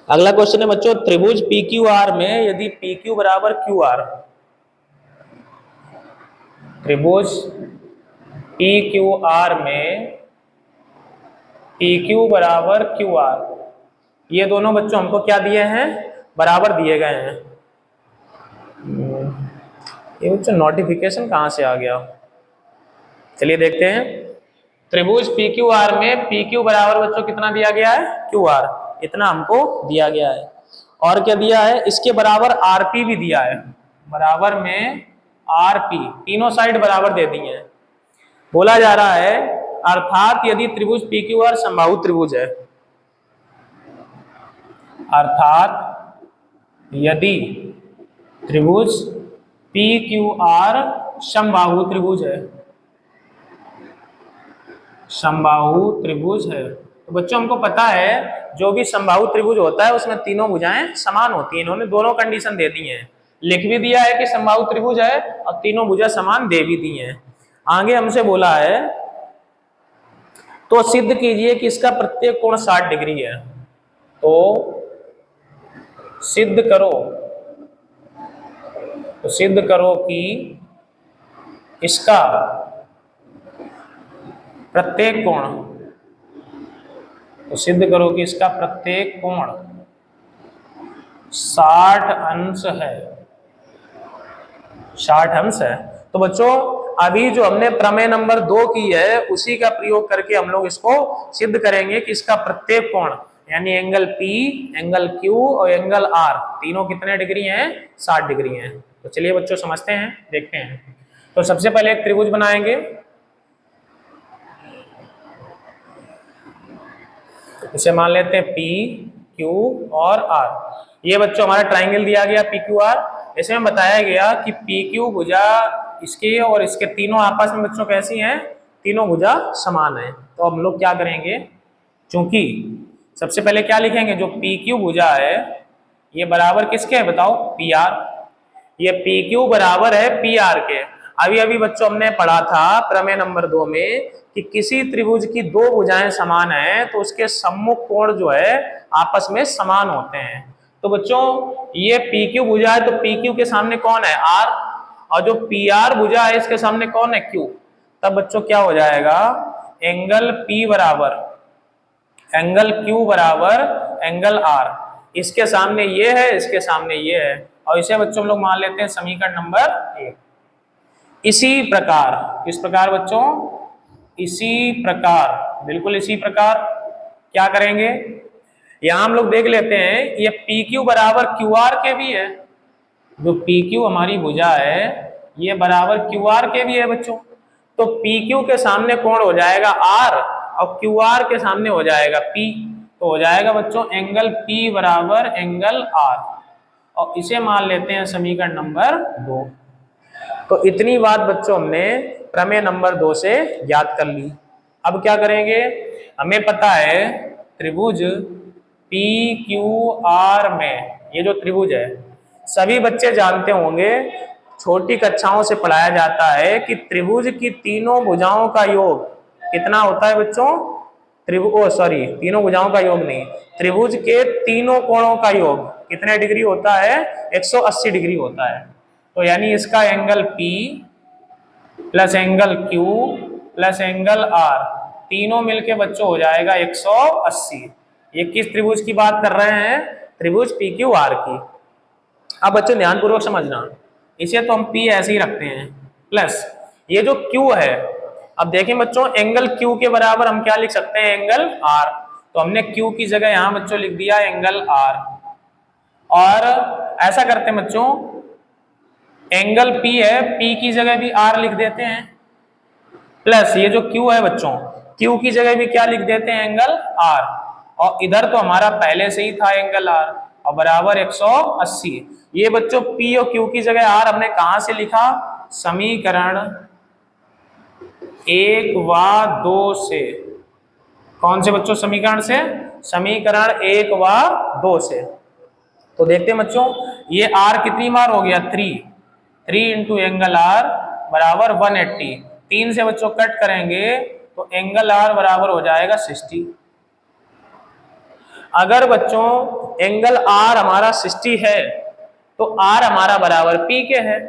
अगला क्वेश्चन है बच्चों, त्रिभुज पी क्यू आर में यदि पी क्यू बराबर क्यू आर, त्रिभुज पी क्यू आर में पी क्यू बराबर क्यू आर, ये दोनों बच्चों हमको क्या दिए हैं, बराबर दिए गए हैं। ये बच्चों नोटिफिकेशन कहां से आ गया, चलिए देखते हैं। त्रिभुज पी क्यू आर में पी क्यू बराबर बच्चों कितना दिया गया है, क्यू आर, इतना हमको दिया गया है। और क्या दिया है, इसके बराबर आरपी भी दिया है, बराबर में आरपी, तीनों साइड बराबर दे दी है। बोला जा रहा है अर्थात यदि त्रिभुज पी क्यू आर समबाहु त्रिभुज है, अर्थात यदि त्रिभुज पी क्यू आर समबाहु त्रिभुज है, समबाहु त्रिभुज है, तो बच्चों हमको पता है जो भी समबाहु त्रिभुज होता है उसमें तीनों भुजाएं समान होती हैं। इन्होंने दोनों कंडीशन दे दी हैं, लिख भी दिया है कि समबाहु त्रिभुज है और तीनों भुजा समान दे भी दी हैं। आगे हमसे बोला है तो सिद्ध कीजिए कि इसका प्रत्येक कोण 60 डिग्री है। तो सिद्ध करो, तो सिद्ध करो कि इसका प्रत्येक कोण, तो सिद्ध करो कि इसका प्रत्येक कोण 60 अंश है, 60 अंश है। तो बच्चों अभी जो हमने प्रमेय नंबर 2 की है उसी का प्रयोग करके हम लोग इसको सिद्ध करेंगे कि इसका प्रत्येक कोण यानी एंगल P, एंगल Q और एंगल R तीनों कितने डिग्री हैं, 60 डिग्री हैं। तो चलिए बच्चों समझते हैं, देखते हैं। तो सबसे पहले एक त्रिभुज बनाएंगे, इसे मान लेते हैं P, Q और R। ये बच्चों हमारा ट्राइंगल दिया गया PQR, इसमें बताया गया कि PQ भुजा इसके और इसके तीनों आपस में बच्चों कैसी हैं, तीनों भुजा समान है। तो हम लोग क्या करेंगे, चूंकि सबसे पहले क्या लिखेंगे, जो PQ भुजा है ये बराबर किसके है बताओ, PR। ये PQ बराबर है PR के। अभी अभी बच्चों हमने पढ़ा था प्रमेय नंबर 2 में कि किसी त्रिभुज की दो भुजाएं समान हैं तो उसके सम्मुख कोण जो है आपस में समान होते हैं। तो बच्चों ये PQ भुजा है तो PQ के सामने कौन है, R, और जो PR भुजा है इसके सामने कौन है, Q। तब बच्चों क्या हो जाएगा, एंगल P बराबर एंगल Q बराबर एंगल R, इसके सामने ये है, इसके सामने ये है, और इसे बच्चों हम लोग मान लेते हैं समीकरण नंबर 1। इसी प्रकार, किस प्रकार बच्चों, इसी प्रकार, बिल्कुल इसी प्रकार क्या करेंगे, यहां हम लोग देख लेते हैं ये PQ बराबर QR के भी है, जो PQ हमारी भुजा है ये बराबर QR के भी है बच्चों। तो PQ के सामने कोण हो जाएगा R और QR के सामने हो जाएगा P, तो हो जाएगा बच्चों एंगल P बराबर एंगल R, और इसे मान लेते हैं समीकरण नंबर 2। तो इतनी बात बच्चों हमने प्रमेय नंबर 2 से याद कर ली। अब क्या करेंगे, हमें पता है त्रिभुज PQR में ये जो त्रिभुज है सभी बच्चे जानते होंगे, छोटी कक्षाओं से पढ़ाया जाता है कि त्रिभुज की तीनों भुजाओं का योग कितना होता है बच्चों, तीनों भुजाओं का योग नहीं, त्रिभुज के तीनों कोणों का योग कितने डिग्री होता है, 180 डिग्री होता है। तो यानी इसका angle P plus angle Q plus angle R तीनों मिलके बच्चों हो जाएगा 180। ये किस त्रिभुज की बात कर रहे हैं? त्रिभुज PQR की। अब बच्चों ध्यानपूर्वक समझना, इसे तो हम P ऐसे ही रखते हैं प्लस ये जो Q है, अब देखें बच्चों एंगल Q के बराबर हम क्या लिख सकते हैं? Angle R। तो हमने Q की जगह यहां बच्चों लिख दिया एंगल R। और ऐसा करते हैं बच्चों, एंगल P है, P की जगह भी R लिख देते हैं प्लस ये जो Q है बच्चों, Q की जगह भी क्या लिख देते हैं? Angle R। और इधर तो हमारा पहले से ही था एंगल R और बराबर 180। ये बच्चों P और Q की जगह R हमने कहां से लिखा? समीकरण 1 व 2 से। कौन से बच्चों समीकरण से? समीकरण 1 व 2 से। तो देखते हैं बच्चों, ये R कितनी बार हो गया? 3 इंटू एंगल R बराबर 180। 3 से बच्चों कट करेंगे तो एंगल R बराबर हो जाएगा 60। अगर बच्चों एंगल R हमारा 60 है तो R हमारा बराबर P के है,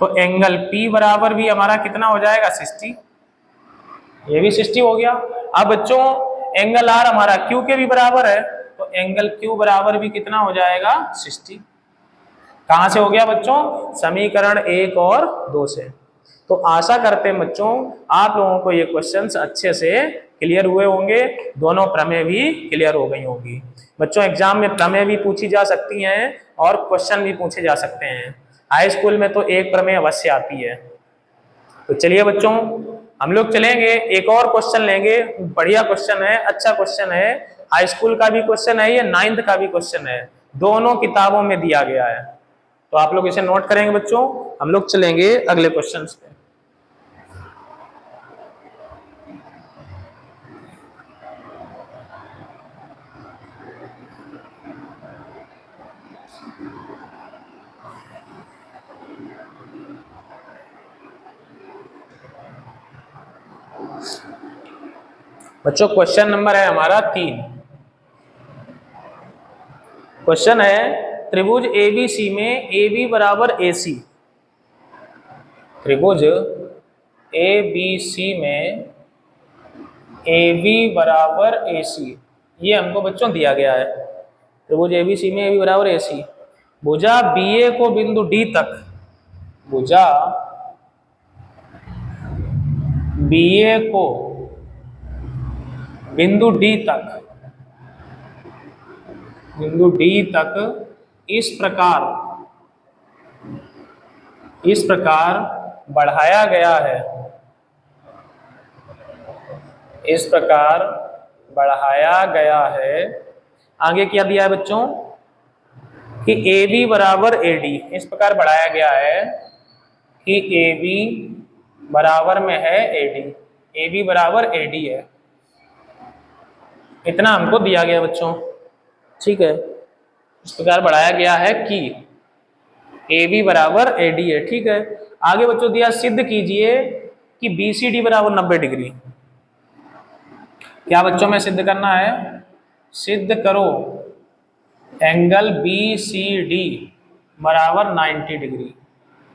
तो एंगल P बराबर भी हमारा कितना हो जाएगा? 60। ये भी 60 हो गया। अब बच्चों एंगल R हमारा Q के भी बराबर है, तो एंगल Q बराबर भी कितना हो जाएगा? 60। कहां से हो गया बच्चों? समीकरण 1 और 2 से। तो आशा करते हैं बच्चों आप लोगों को ये क्वेश्चंस अच्छे से क्लियर हुए होंगे, दोनों प्रमेय भी क्लियर हो गई होंगी। बच्चों एग्जाम में प्रमेय भी पूछी जा सकती हैं और क्वेश्चन भी पूछे जा सकते हैं। हाई स्कूल में तो एक प्रमेय अवश्य आती है। तो चलिए बच्चों हम लोग चलेंगे, एक और क्वेश्चन लेंगे। बढ़िया क्वेश्चन है, अच्छा क्वेश्चन है। हाई स्कूल का भी क्वेश्चन है, ये 9th का भी क्वेश्चन है, दोनों किताबों में दिया गया है। तो आप लोग इसे नोट करेंगे बच्चों। हम लोग चलेंगे अगले क्वेश्चन पे। बच्चों क्वेश्चन नंबर है हमारा 3। क्वेश्चन है त्रिभुज ABC में AB बराबर AC। त्रिभुज ABC में AB बराबर AC, ये हमको बच्चों दिया गया है। त्रिभुज ABC में AB बराबर AC। भुजा BA को बिंदु D तक, भुजा BA को बिंदु D तक, बिंदु D तक इस प्रकार बढ़ाया गया है, इस प्रकार बढ़ाया गया है। आगे क्या दिया है बच्चों कि AB बराबर AD, इस प्रकार बढ़ाया गया है कि AB बराबर में है AD, AB बराबर AD है। इतना हमको दिया गया बच्चों, ठीक है। इस प्रकार बढ़ाया गया है कि AB बराबर AD है, ठीक है। आगे बच्चों दिया सिद्ध कीजिए कि BCD बराबर 90 डिग्री। क्या बच्चों में सिद्ध करना है? सिद्ध करो एंगल BCD बराबर 90 डिग्री।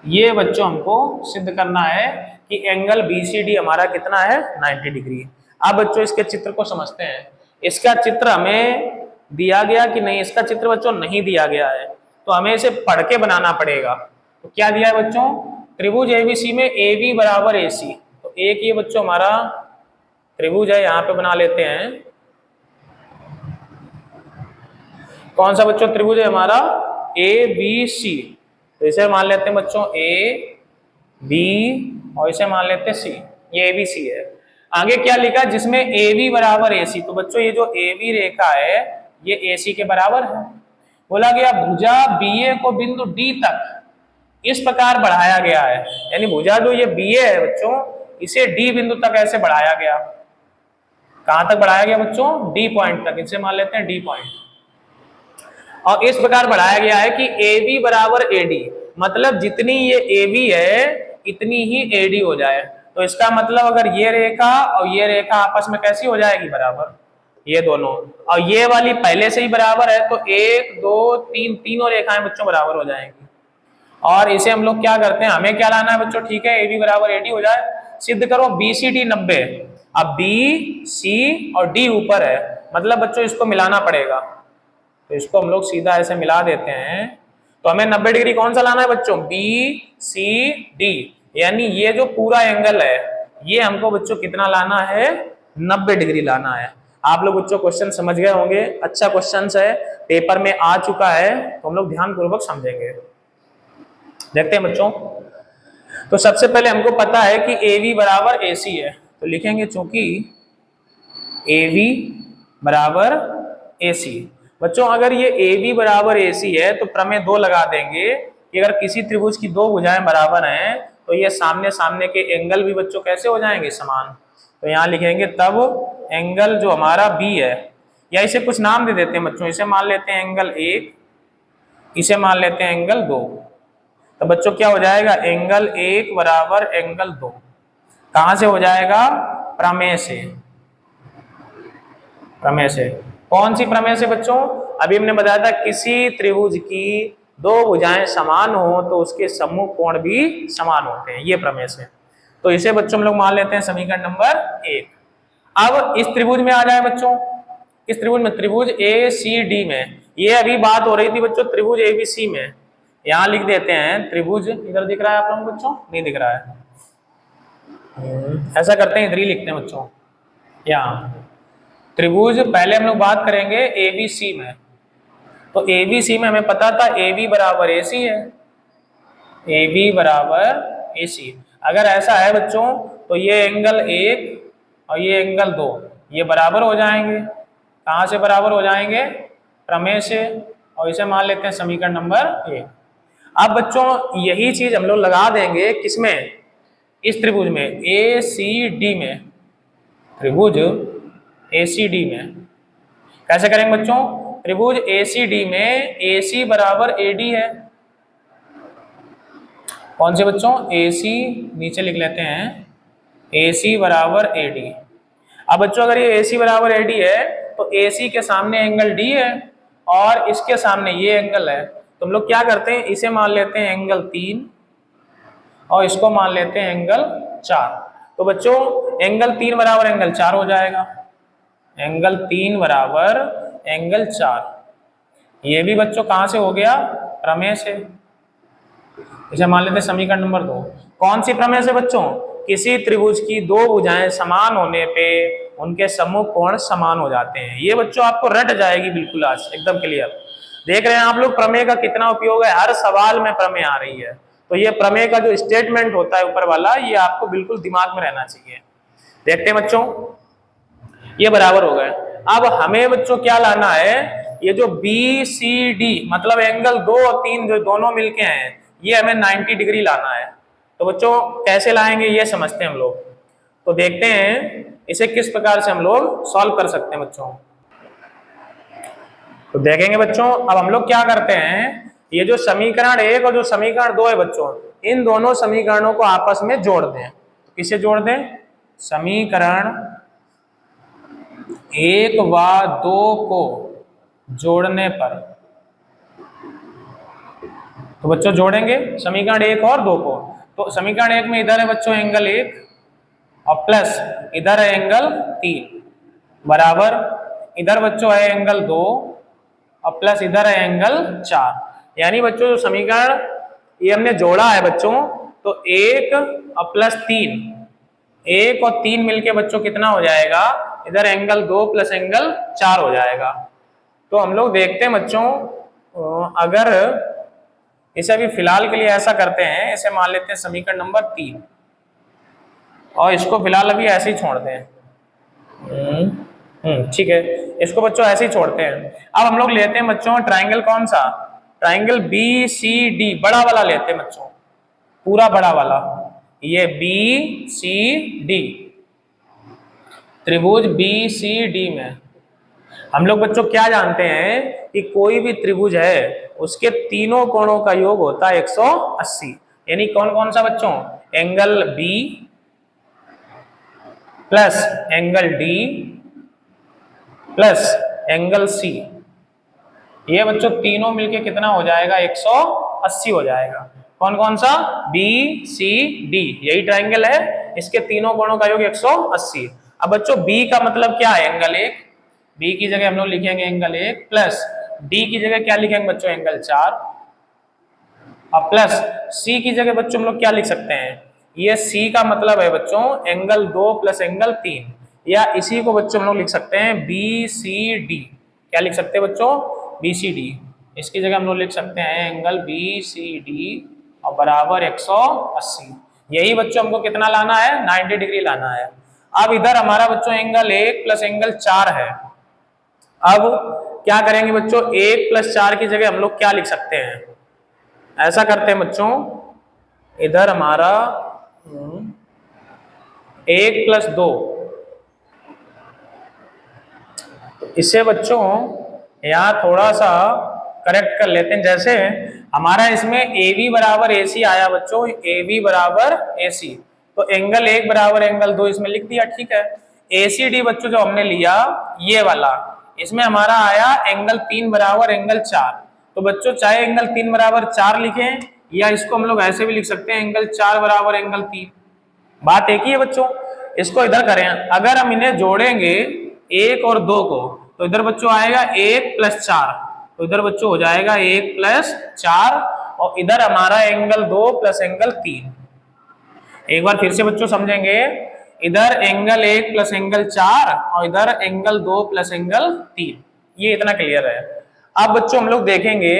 ये बच्चों हमको सिद्ध करना है कि एंगल BCD हमारा कितना है? 90 डिग्री। अब बच्चों इसके चित्र को समझते हैं। इसका चित्र हमें दिया गया कि नहीं? इसका चित्र बच्चों नहीं दिया गया है, तो हमें इसे पढ़ के बनाना पड़ेगा। तो क्या दिया है बच्चों? त्रिभुज ABC में AB बराबर AC। तो एक ये बच्चों हमारा त्रिभुज है, यहाँ पे बना लेते हैं। कौन सा बच्चों त्रिभुज है हमारा? ABC। तो इसे मान लेते हैं बच्चों AB और इसे मान लेते हैं C। ये ABC है। आगे क्या लिखा? जिसमें AB बराबर AC। तो बच्चों ये जो AB रेखा है ये AC के बराबर है। बोला गया भुजा BA को बिंदु D तक इस प्रकार बढ़ाया गया है, यानी भुजा जो ये BA है बच्चों, इसे D बिंदु तक ऐसे बढ़ाया गया। कहां तक बढ़ाया गया बच्चों? D पॉइंट तक। इसे मान लेते हैं D पॉइंट। और इस प्रकार बढ़ाया गया है कि AB बराबर AD, मतलब जितनी ये AB है इतनी ही AD हो जाए। तो इसका मतलब अगर ये रेखा और ये रेखा आपस में कैसी हो जाएगी? बराबर। ये दोनों और ये वाली पहले से ही बराबर है, तो 1 2 3 तीनों रेखाएं बच्चों बराबर हो जाएंगी। और इसे हम लोग क्या करते हैं, हमें क्या लाना है बच्चों, ठीक है, AB बराबर AD हो जाए, सिद्ध करो BCD 90। अब BC और D ऊपर है, मतलब बच्चों इसको मिलाना पड़ेगा, तो इसको हम लोग सीधा ऐसे मिला देते हैं। तो हमें 90 डिग्री कौन सा लाना है बच्चों, BCD, यानी ये जो पूरा एंगल है ये हमको बच्चों कितना लाना है, 90 डिग्री लाना है। आप लोग बच्चों क्वेश्चन समझ गए होंगे, अच्छा क्वेश्चन है, पेपर में आ चुका है, तो हम लोग ध्यान पूर्वक समझेंगे। देखते हैं बच्चों, तो सबसे पहले हमको पता है कि AV बराबर AC है, तो लिखेंगे चूंकि AV बराबर AC। बच्चों अगर ये AB बराबर AC है तो प्रमेय 2 लगा देंगे कि अगर किसी त्रिभुज की दो भुजाएं बराबर हैं तो ये सामने सामने के एंगल भी बच्चों कैसे हो जाएंगे, समान। तो यहाँ लिखेंगे तब एंगल जो हमारा B है, या इसे कुछ नाम दे देते हैं बच्चों, इसे मान लेते हैं एंगल 1, इसे मान लेते हैं एंगल 2। तो बच्चों क्या हो जाएगा, एंगल 1 बराबर एंगल 2 कहां से हो जाएगा, प्रमेय से। प्रमेय से कौन सी प्रमेय से बच्चों, अभी हमने बताया था किसी त्रिभुज की दो भुजाएं समान हो तो उसके सम्मुख कोण भी समान होते हैं, ये प्रमेय से। तो इसे बच्चों हम लोग मान लेते हैं समीकरण नंबर 1। अब इस त्रिभुज में आ जाए बच्चों, इस त्रिभुज में, त्रिभुज ACD में, ये अभी बात हो रही थी बच्चों त्रिभुज ABC में, यहां लिख देते हैं त्रिभुज, इधर दिख रहा है आप लोगों को बच्चों, नहीं दिख रहा है, ऐसा करते हैं इधर ही लिखते हैं बच्चों, यहाँ त्रिभुज पहले हम लोग बात करेंगे ABC में। तो ABC में हमें पता था AB बराबर AC है, AB बराबर AC। अगर ऐसा है बच्चों तो ये एंगल 1 और ये एंगल 2 ये बराबर हो जाएंगे, कहां से बराबर हो जाएंगे, प्रमेय से, और इसे मान लेते हैं समीकरण नंबर 1। अब बच्चों यही चीज हम लोग लगा देंगे किसमें, इस त्रिभुज में ACD में, त्रिभुज ACD में कैसे करेंगे बच्चों, त्रिभुज ACD में AC बराबर AD है, कौन से बच्चों, AC, नीचे लिख लेते हैं AC बराबर AD। अब बच्चों अगर ये AC बराबर AD है तो AC के सामने एंगल D है और इसके सामने ये एंगल है, तो हम लोग क्या करते हैं, इसे मान लेते हैं एंगल 3 और इसको मान लेते हैं एंगल 4। तो बच्चों एंगल 3 बराबर एंगल 4 हो जाएगा, एंगल 3 बराबर एंगल 4, ये भी बच्चों कहां से हो गया, प्रमेय से। इसे मान लेते हैं समीकरण नंबर 2। कौन सी प्रमेय से बच्चों, किसी त्रिभुज की दो भुजाएं समान होने पे उनके सम्मुख कोण समान हो जाते हैं। ये बच्चों आपको रट जाएगी बिल्कुल, आज एकदम क्लियर। देख रहे हैं आप लोग प्रमेय का कितना उपयोग है, हर सवाल में प्रमेय आ रही है, तो ये प्रमेय का जो स्टेटमेंट होता है ऊपर वाला, ये आपको बिल्कुल दिमाग में रहना चाहिए। देखते हैं बच्चों, ये बराबर हो गए। अब हमें बच्चों क्या लाना है, ये जो BCD मतलब एंगल 2 और 3 जो दोनों मिलके हैं, ये हमें 90 डिग्री लाना है। तो बच्चों कैसे लाएंगे ये समझते हैं हम लोग। तो देखते हैं इसे किस प्रकार से हम लोग सॉल्व कर सकते हैं बच्चों। तो देखेंगे बच्चों, अब हम लोग क्या करते हैं, ये जो समीकरण 1 और जो समीकरण 2 है बच्चों, इन दोनों समीकरणों को आपस में जोड़ दें। तो किसे जोड़ दें, समीकरण 1 व 2 को जोड़ने पर, तो बच्चों जोड़ेंगे समीकरण 1 और 2 को। तो समीकरण 1 में इधर है बच्चों एंगल 1 और प्लस इधर है एंगल 3 बराबर, इधर बच्चों है एंगल 2 और प्लस इधर है एंगल 4। यानी बच्चों जो समीकरण ये हमने जोड़ा है बच्चों, तो 1 और प्लस 3, 1 और 3 मिलके बच्चों कितना हो जाएगा, इधर एंगल 2 प्लस एंगल 4 हो जाएगा। तो हम लोग देखते हैं बच्चों, अगर इसे अभी फिलहाल के लिए ऐसा करते हैं, इसे मान लेते हैं समीकरण नंबर 3 और इसको फिलहाल अभी ऐसे ही छोड़ते हैं। ठीक है, इसको बच्चों ऐसे ही छोड़ते हैं। अब हम लोग लेते हैं बच्चों ट्राइंगल, कौन सा, ट्राइंगल BCD, बड़ा वाला लेते हैं बच्चों, पूरा बड़ा वाला, ये BCD, त्रिभुज BCD में हम लोग बच्चों क्या जानते हैं कि कोई भी त्रिभुज है उसके तीनों कोणों का योग होता है 180। यानी कौन कौन सा बच्चों, angle B plus angle D plus angle C, ये बच्चों तीनों मिलके कितना हो जाएगा, 180 हो जाएगा। कौन कौन सा? बी सी डी, यही ट्राइंगल है, इसके तीनों कोणों का योग 180। अब बच्चों बी का मतलब क्या है? एंगल 1, बी की जगह हम लोग लिखेंगे एंगल 1 प्लस डी की जगह क्या लिखेंगे बच्चों? एंगल 4, और प्लस सी की जगह बच्चों हम लोग क्या लिख सकते हैं? ये सी का मतलब है बच्चों एंगल 2 प्लस एंगल 3, या इसी को बच्चों हम लोग लिख सकते हैं बी सी डी। क्या लिख सकते हैं बच्चों? B C D. इसकी जगह हम लोग लिख सकते हैं एंगल बी सी डी और बराबर 180। यही बच्चों हमको कितना लाना है? 90 डिग्री लाना है। अब इधर हमारा बच्चों एंगल 1 प्लस एंगल 4 है। अब क्या करेंगे बच्चों? 1 प्लस 4 की जगह हम लोग क्या लिख सकते हैं? ऐसा करते हैं बच्चों, इधर हमारा 1 प्लस 2, इससे बच्चों यहाँ थोड़ा सा करेक्ट कर लेते हैं। जैसे हमारा इसमें ए बी बराबर ए सी आया बच्चों, ए बी बराबर ए सी, तो एंगल 1 बराबर एंगल 2 इसमें लिख दिया, ठीक है। ए सी डी बच्चों जो हमने लिया ये वाला, इसमें हमारा आया एंगल 3 बराबर एंगल 4। तो बच्चों चाहे एंगल 3 बराबर 4 लिखें, या इसको हम लोग ऐसे भी लिख सकते हैं एंगल 4 बराबर एंगल 3, बात एक ही है बच्चों। इसको इधर करें, अगर हम इन्हें जोड़ेंगे 1 और 2 को, तो इधर बच्चों आएगा 1 प्लस 4, तो इधर बच्चों हो जाएगा 1 प्लस 4, और इधर हमारा एंगल 2 प्लस एंगल 3। एक बार फिर से बच्चों समझेंगे, इधर एंगल 1 प्लस एंगल 4 और इधर एंगल 2 प्लस एंगल 3, ये इतना क्लियर है। अब बच्चों हम लोग देखेंगे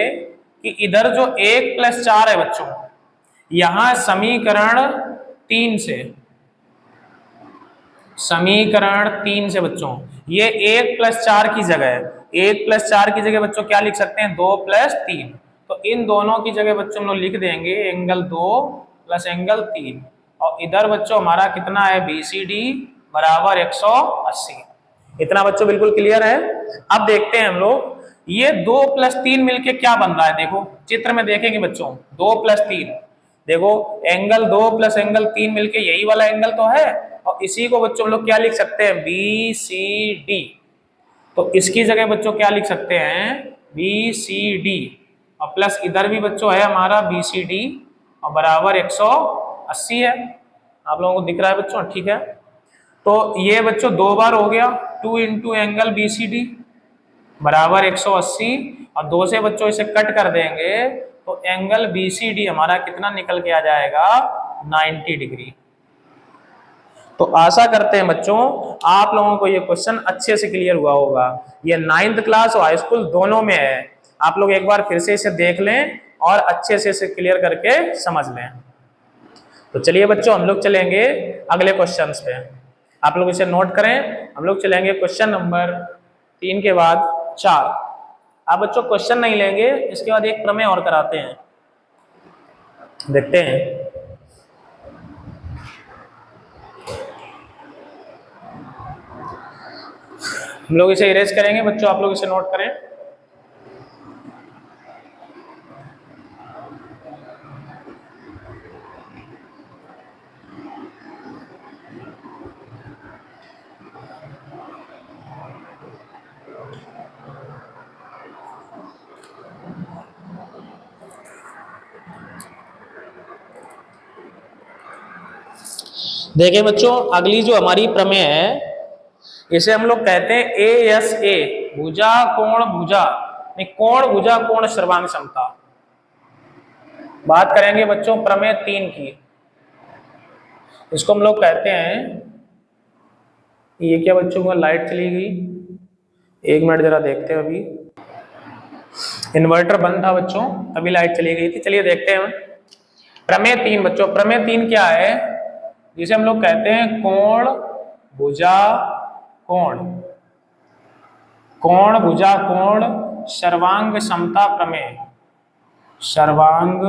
कि इधर जो 1 प्लस 4 है बच्चों, यहां समीकरण 3 से बच्चों ये 1 प्लस 4 की जगह, 1 प्लस 4 की जगह बच्चों क्या लिख सकते हैं? 2 प्लस 3। तो इन दोनों की जगह बच्चों हम लोग लिख देंगे एंगल 2 प्लस एंगल 3, और इधर बच्चों हमारा कितना है? बी सी डी बराबर 180। इतना बच्चों बिल्कुल क्लियर है। अब देखते हैं हम लोग ये 2 प्लस 3 मिलके क्या बन रहा है। देखो चित्र में देखेंगे बच्चों, 2 प्लस 3, देखो एंगल 2 प्लस एंगल 3 मिलके यही वाला एंगल तो है, और इसी को बच्चों हम लोग क्या लिख सकते हैं? B C D. तो इसकी जगह बच्चों क्या लिख सकते हैं? बी सी डी, और प्लस इधर भी बच्चों है हमारा बी सी डी और बराबर 180 है। आप लोगों को दिख रहा है बच्चों? ठीक है। तो ये बच्चों 2 बार हो गया, 2 into angle B C D बराबर 180, और 2 से बच्चों इसे कट कर देंगे तो एंगल बी सी डी हमारा कितना निकल के आ जाएगा? 90 डिग्री। तो आशा करते हैं बच्चों आप लोगों को ये क्वेश्चन अच्छे से क्लियर हुआ होगा। ये 9th क्लास और हाई स्कूल दोनों में है, आप लोग एक बार फिर से इसे देख लें और अच्छे से इसे क्लियर करके समझ लें। तो चलिए बच्चों हम लोग चलेंगे अगले क्वेश्चन पे, आप लोग इसे नोट करें। हम लोग चलेंगे क्वेश्चन नंबर 3 के बाद 4। आप बच्चों क्वेश्चन नहीं लेंगे, इसके बाद एक प्रमेय और कराते हैं, देखते हैं। हम लोग इसे इरेज करेंगे बच्चों, आप लोग इसे नोट करें। देखिए बच्चों अगली जो हमारी प्रमेय है इसे हम लोग कहते हैं ए एस ए, भुजा कोण भुजा, कोण भुजा कोण सर्वांग समता। बात करेंगे बच्चों प्रमेय 3 की। इसको हम लोग कहते हैं, ये क्या बच्चों को लाइट चली गई, 1 मिनट जरा देखते हैं। अभी इन्वर्टर बंद था बच्चों, अभी लाइट चली गई थी। चलिए देखते हैं प्रमेय 3 बच्चों। प्रमेय 3 क्या है? जिसे हम लोग कहते हैं कोण भुजा कोण, कोण भुजा कोण सर्वांग समता प्रमेय, सर्वांग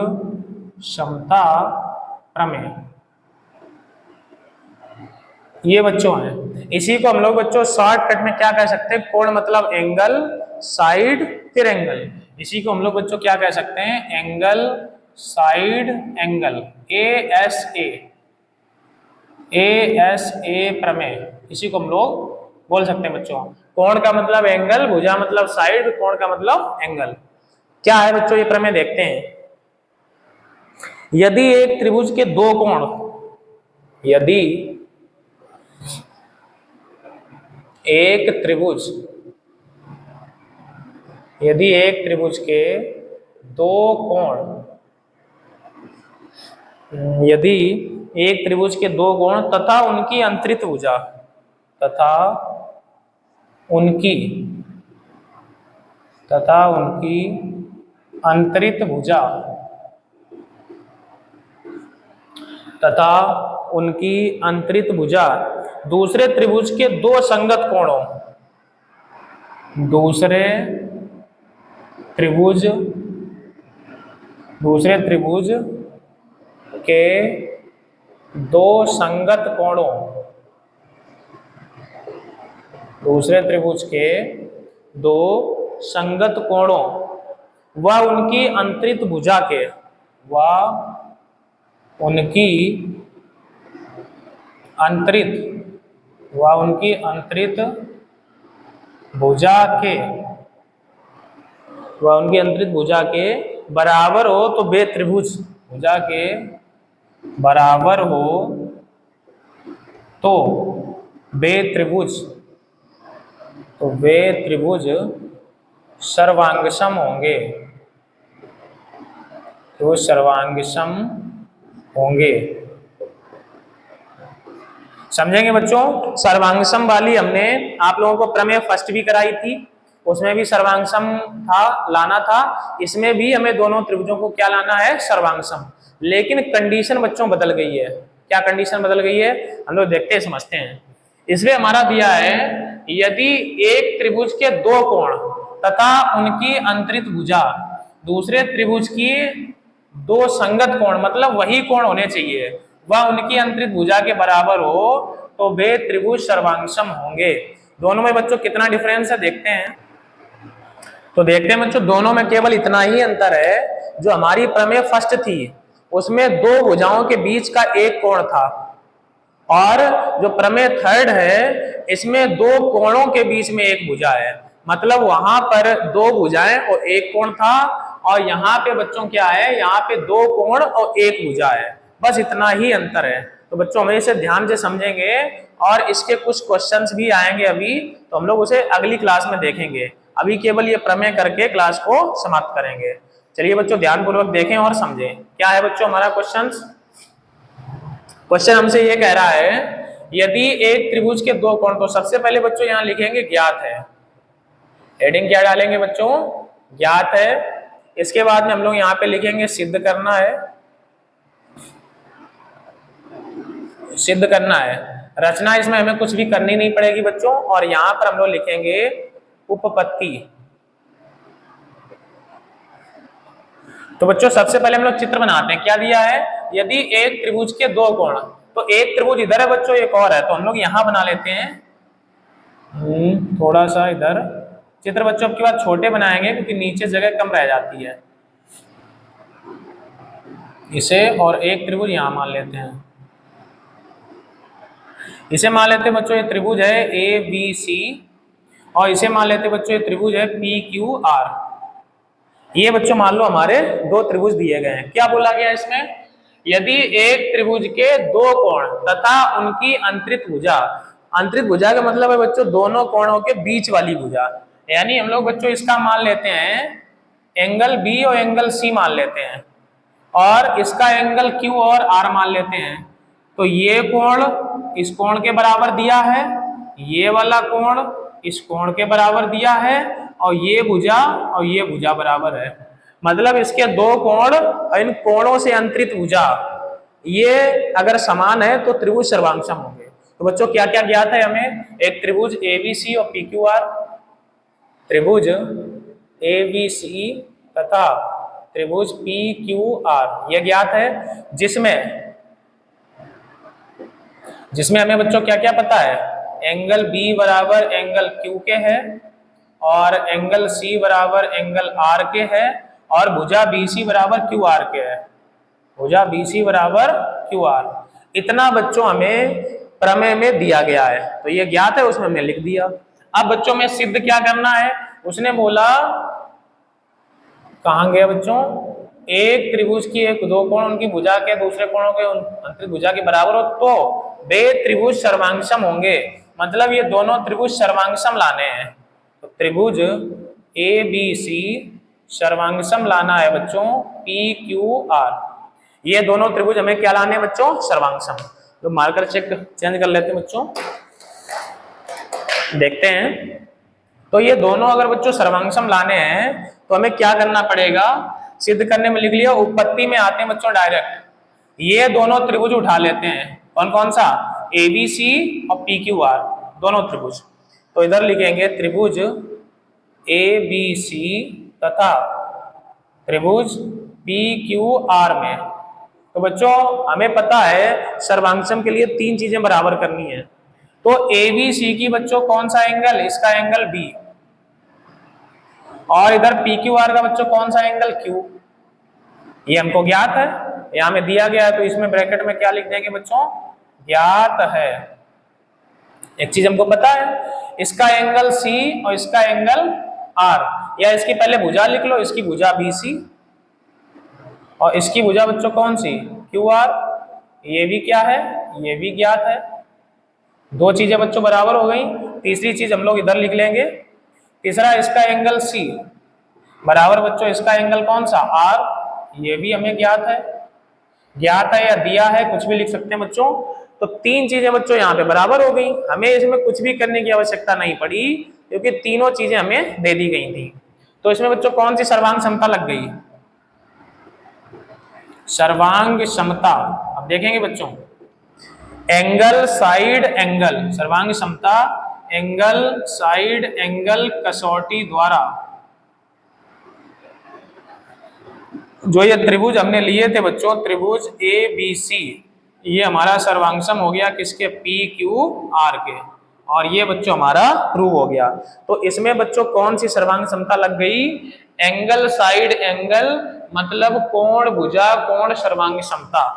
समता प्रमेय, ये बच्चों है। इसी को हम लोग बच्चों शॉर्टकट में क्या कह सकते हैं? कोण मतलब एंगल, साइड फिर एंगल, इसी को हम लोग बच्चों क्या कह सकते हैं? Angle side angle, A S A, A S A प्रमेय, इसी को हम लोग बोल सकते हैं बच्चों। कोण का मतलब एंगल, भुजा मतलब साइड, कोण का मतलब एंगल। क्या है बच्चों ये प्रमेय? देखते हैं। यदि एक त्रिभुज के दो कोण, यदि एक त्रिभुज, यदि एक त्रिभुज के दो कोण, यदि एक त्रिभुज के दो कोण तथा उनकी अंतरित भुजा, तथा उनकी अंतरित भुजा, तथा उनकी अंतरित भुजा दूसरे त्रिभुज के दो संगत कोणों, दूसरे त्रिभुज के दो संगत कोणों, दूसरे त्रिभुज के दो संगत कोणों व उनकी अंतरित भुजा के, व उनकी अंतरित भुजा के बराबर हो तो वे त्रिभुज, भुजा के बराबर हो तो वे त्रिभुज, सर्वांगसम होंगे, तो सर्वांगसम होंगे। समझेंगे बच्चों? सर्वांगसम वाली हमने आप लोगों को प्रमेय फर्स्ट भी कराई थी, उसमें भी सर्वांगसम था, लाना था। इसमें भी हमें दोनों त्रिभुजों को क्या लाना है? सर्वांगसम। लेकिन कंडीशन बच्चों बदल गई है। क्या कंडीशन बदल गई है? हम लोग देखते हैं, समझते हैं। इसमें हमारा दिया है यदि एक त्रिभुज के दो कोण तथा उनकी अंतरित भुजा दूसरे त्रिभुज की दो संगत कोण, मतलब वही कोण होने चाहिए, वह उनकी अंतरित भुजा के बराबर हो तो वे त्रिभुज सर्वांगसम होंगे। दोनों में बच्चों कितना डिफरेंस है देखते हैं। तो देखते हैं बच्चों, दोनों में केवल इतना ही अंतर है, जो हमारी प्रमेय फर्स्ट थी उसमें दो भुजाओं के बीच का एक कोण था, और जो प्रमेय थर्ड है इसमें दो कोणों के बीच में एक भुजा है। मतलब वहां पर दो भुजाएं और एक कोण था, और यहाँ पे बच्चों क्या है? यहाँ पे दो कोण और एक भुजा है। बस इतना ही अंतर है। तो बच्चों हमें इसे ध्यान से समझेंगे, और इसके कुछ क्वेश्चंस भी आएंगे अभी, तो हम लोग उसे अगली क्लास में देखेंगे। अभी केवल ये प्रमेय करके क्लास को समाप्त करेंगे। चलिए बच्चों ध्यानपूर्वक देखें और समझें। क्या है बच्चों हमारा क्वेश्चन? क्वेश्चन हमसे ये कह रहा है यदि एक त्रिभुज के दो कोण, तो सबसे पहले बच्चों यहाँ लिखेंगे ज्ञात है। हेडिंग क्या डालेंगे बच्चों? ज्ञात है। इसके बाद में हम लोग यहाँ पे लिखेंगे सिद्ध करना है, सिद्ध करना है। रचना इसमें हमें कुछ भी करनी नहीं पड़ेगी बच्चों, और यहाँ पर हम लोग लिखेंगे उपपत्ति। तो बच्चों सबसे पहले हम लोग चित्र बनाते हैं। क्या दिया है? यदि एक त्रिभुज के दो कोण, तो एक त्रिभुज इधर है बच्चों, एक और है, तो हम लोग यहां बना लेते हैं थोड़ा सा इधर। चित्र बच्चों आपके बाद छोटे बनाएंगे क्योंकि नीचे जगह कम रह जाती है। इसे और एक त्रिभुज यहां मान लेते हैं। इसे मान लेते हैं बच्चों ये त्रिभुज है ए बी सी, और इसे मान लेते हैं बच्चों ये त्रिभुज है पी क्यू आर। ये बच्चों मान लो हमारे दो त्रिभुज दिए गए हैं। क्या बोला गया इसमें? यदि एक त्रिभुज के दो कोण तथा उनकी अंतरित भुजा, अंतरित भुजा का मतलब है बच्चों दोनों कोणों के बीच वाली भुजा, यानी हम लोग बच्चों इसका मान लेते हैं एंगल बी और एंगल सी मान लेते हैं, और इसका एंगल क्यू और आर मान लेते हैं। तो ये कोण इस कोण के बराबर दिया है, ये वाला कोण इस कोण के बराबर दिया है, और ये भुजा बराबर है। मतलब इसके दो कोण और इन कोणों से अंतरित भुजा ये अगर समान है तो त्रिभुज सर्वांगसम होंगे। तो बच्चों क्या क्या ज्ञात है हमें? एक त्रिभुज एबीसी और पीक्यूआर, त्रिभुज एबीसी तथा त्रिभुज पीक्यूआर ये ज्ञात है, जिसमें हमें बच्चों क्या क्या पता है? एंगल बी बराबर एंगल क्यू के है, और एंगल सी बराबर एंगल आर के है, और भुजा बीसी बराबर क्यू आर के है, भुजा बीसी बराबर क्यू आर। इतना बच्चों हमें प्रमेय में दिया गया है, तो ये ज्ञात है, उसमें हमने लिख दिया। अब बच्चों में सिद्ध क्या करना है? उसने बोला, कहां गया बच्चों? एक त्रिभुज की एक दो कोण उनकी भुजा के दूसरे कोणों के अंतरित भुजा के बराबर हो तो वे त्रिभुज सर्वांगसम होंगे। मतलब ये दोनों त्रिभुज सर्वांगसम लाने हैं। तो त्रिभुज ए बी सी सर्वांगसम लाना है बच्चों, पी क्यू आर। ये दोनों त्रिभुज हमें क्या लाने हैं बच्चों? सर्वांगसम। तो मार्कर चेंज कर लेते हैं बच्चों, देखते हैं। तो ये दोनों अगर बच्चों सर्वांगसम लाने हैं तो हमें क्या करना पड़ेगा? सिद्ध करने में लिख लिया, उत्पत्ति में आते हैं बच्चों डायरेक्ट। ये दोनों त्रिभुज उठा लेते हैं, कौन कौन सा? ए बी सी और पी क्यू आर, दोनों त्रिभुज। तो इधर लिखेंगे त्रिभुज ए बी सी तथा त्रिभुज पी क्यू आर में। तो बच्चों हमें पता है सर्वांगसम के लिए तीन चीजें बराबर करनी है। तो ए बी सी की बच्चों कौन सा एंगल? इसका एंगल बी। और इधर पी क्यू आर का बच्चों कौन सा एंगल? क्यू। ये हमको ज्ञात है, यहां में दिया गया है, तो इसमें ब्रैकेट में क्या लिख देंगे बच्चों? ज्ञात है। एक चीज हमको पता है, इसका एंगल सी और इसका एंगल आर, या इसकी पहले भुजा लिख लो, इसकी भुजा बी सी और इसकी भुजा बच्चों कौन सी? Q R. ये भी क्या है? ये भी ज्ञात है। दो चीजें बच्चों बराबर हो गई। तीसरी चीज हम लोग इधर लिख लेंगे, तीसरा इसका एंगल सी बराबर बच्चों इसका एंगल कौन सा? आर। ये भी हमें ज्ञात है। ज्ञात है या दिया है, कुछ भी लिख सकते हैं बच्चों। तो तीन चीजें बच्चों यहाँ पे बराबर हो गई, हमें इसमें कुछ भी करने की आवश्यकता नहीं पड़ी क्योंकि तीनों चीजें हमें दे दी गई थी। तो इसमें बच्चों कौन सी सर्वांग क्षमता लग गई? सर्वांग क्षमता। अब देखेंगे बच्चों, एंगल साइड एंगल, सर्वांग क्षमता एंगल साइड एंगल कसौटी द्वारा। जो ये त्रिभुज हमने लिए थे बच्चों, त्रिभुज ए बी सी, ये हमारा सर्वांगसम हो गया किसके? पी क्यू आर के। और ये बच्चों हमारा प्रूव हो गया। तो इसमें बच्चों कौन सी सर्वांग क्षमता लग गई? एंगल साइड एंगल, मतलब कोण भुजा कोण सर्वांग क्षमता।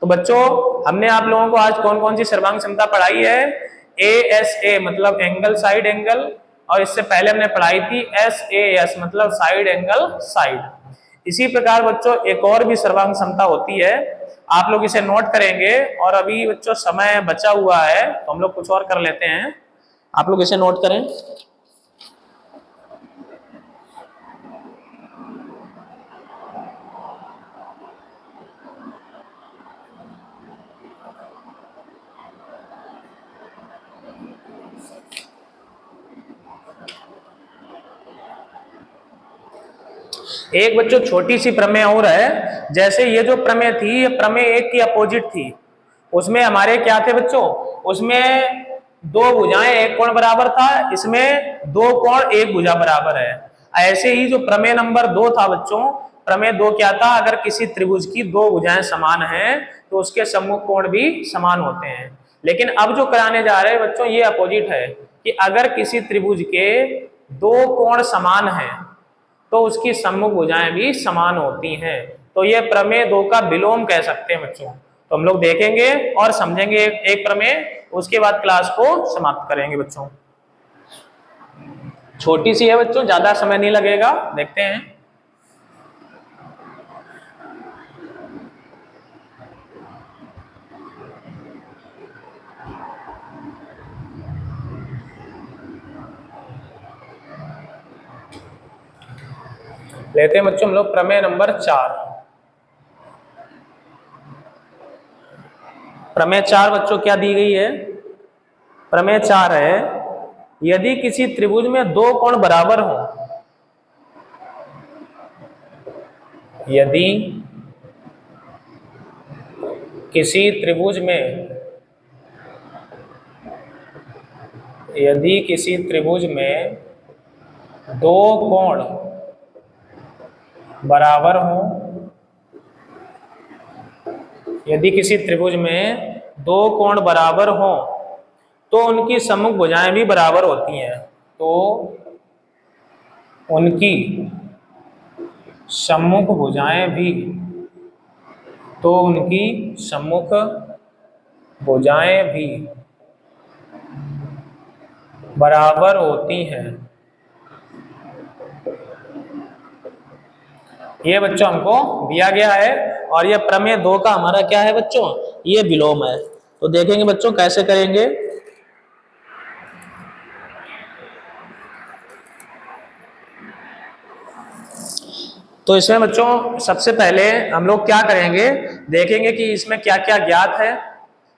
तो बच्चों हमने आप लोगों को आज कौन कौन सी सर्वांग क्षमता पढ़ाई है? ए एस ए मतलब एंगल साइड एंगल, और इससे पहले हमने पढ़ाई थी एस ए एस मतलब साइड एंगल साइड। इसी प्रकार बच्चों एक और भी सर्वांग क्षमता होती है, आप लोग इसे नोट करेंगे। और अभी बच्चों समय बचा हुआ है तो हम लोग कुछ और कर लेते हैं, आप लोग इसे नोट करें। एक बच्चों छोटी सी प्रमेय और है, जैसे ये जो प्रमेय थी ये प्रमेय एक की अपोजिट थी। उसमें हमारे क्या थे बच्चों? उसमें दो भुजाएं एक कोण बराबर था, इसमें दो कोण एक भुजा बराबर है। ऐसे ही जो प्रमेय नंबर 2 था बच्चों, प्रमेय 2 क्या था? अगर किसी त्रिभुज की दो भुजाएं समान हैं तो उसके सम्मुख कोण भी समान होते हैं। लेकिन अब जो कराने जा रहे हैं बच्चों ये अपोजिट है, कि अगर किसी त्रिभुज के दो कोण समान हैं तो उसकी सम्मुख भुजाएं भी समान होती हैं। तो ये प्रमेय 2 का विलोम कह सकते हैं बच्चों। तो हम लोग देखेंगे और समझेंगे एक प्रमेय, उसके बाद क्लास को समाप्त करेंगे बच्चों। छोटी सी है बच्चों, ज्यादा समय नहीं लगेगा, देखते हैं। लेते हैं बच्चों हम लोग प्रमेय नंबर 4। प्रमेय 4 बच्चों क्या दी गई है? प्रमेय 4 है, यदि किसी त्रिभुज में दो कोण बराबर हो, यदि किसी त्रिभुज में, यदि किसी त्रिभुज में दो कोण बराबर हो, यदि किसी त्रिभुज में दो कोण बराबर हो तो उनकी सम्मुख भुजाएं भी बराबर होती हैं। तो उनकी सम्मुख भुजाएं भी, तो उनकी सम्मुख भुजाएं भी बराबर होती हैं। ये बच्चों हमको दिया गया है और ये प्रमेय 2 का हमारा क्या है बच्चों, ये विलोम है। तो देखेंगे बच्चों कैसे करेंगे। तो इसमें बच्चों सबसे पहले हम लोग क्या करेंगे, देखेंगे कि इसमें क्या क्या ज्ञात है,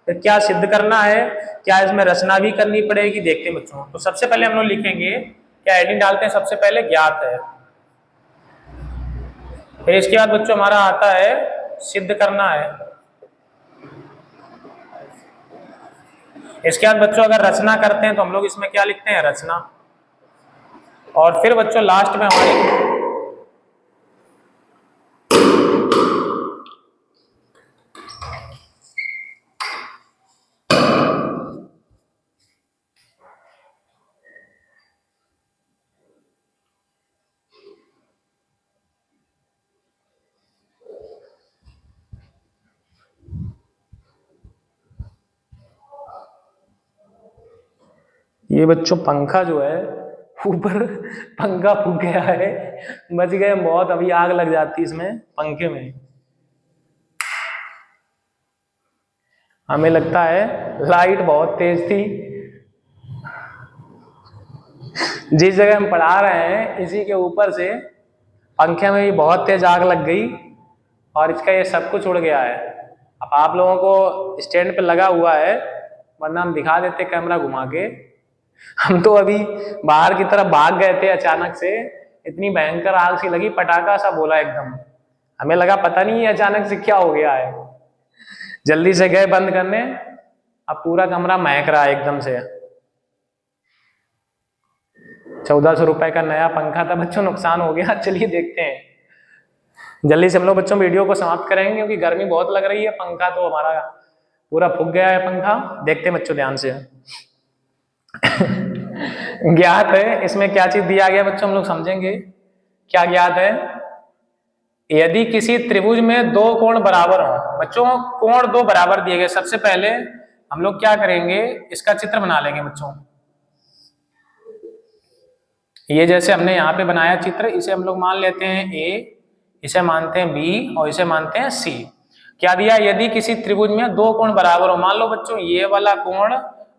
फिर क्या सिद्ध करना है, क्या इसमें रचना भी करनी पड़ेगी, देखते हैं बच्चों। तो सबसे पहले हम लोग लिखेंगे, क्या हेडिंग डालते हैं, सबसे पहले ज्ञात है। फिर इसके बाद बच्चों हमारा आता है सिद्ध करना है। इसके बाद बच्चों अगर रचना करते हैं तो हम लोग इसमें क्या लिखते हैं, रचना। और फिर बच्चों लास्ट में हमारे ये बच्चों पंखा जो है ऊपर पंखा फूक गया है, बच गए बहुत, अभी आग लग जाती इसमें पंखे में। हमें लगता है लाइट बहुत तेज थी, जिस जगह हम पढ़ा रहे हैं इसी के ऊपर से पंखे में भी बहुत तेज आग लग गई और इसका ये सब कुछ उड़ गया है। अब आप लोगों को स्टैंड पे लगा हुआ है, वरना हम दिखा देते कैमरा घुमा के। हम तो अभी बाहर की तरफ भाग गए थे, अचानक से इतनी भयंकर आग सी लगी, पटाखा सा बोला एकदम, हमें लगा पता नहीं है अचानक से क्या हो गया है। जल्दी से गए बंद करने, अब पूरा कमरा महक रहा है एकदम से। 1400 रुपए का नया पंखा था बच्चों, नुकसान हो गया। चलिए देखते हैं, जल्दी से हम लोग बच्चों वीडियो को समाप्त करेंगे क्योंकि गर्मी बहुत लग रही है। पंखा तो हमारा पूरा फूक गया है पंखा। देखते हैं बच्चों ध्यान से। ज्ञात है, इसमें क्या चीज दिया गया बच्चों, हम लोग समझेंगे क्या ज्ञात है। यदि किसी त्रिभुज में 2 कोण बराबर हो, बच्चों कोण 2 बराबर दिए गए। सबसे पहले हम लोग क्या करेंगे, इसका चित्र बना लेंगे बच्चों। ये जैसे हमने यहाँ पे बनाया चित्र, इसे हम लोग मान लेते हैं ए, इसे मानते हैं बी और इसे मानते हैं सी। क्या दिया, यदि किसी त्रिभुज में 2 कोण बराबर हो, मान लो बच्चों ये वाला कोण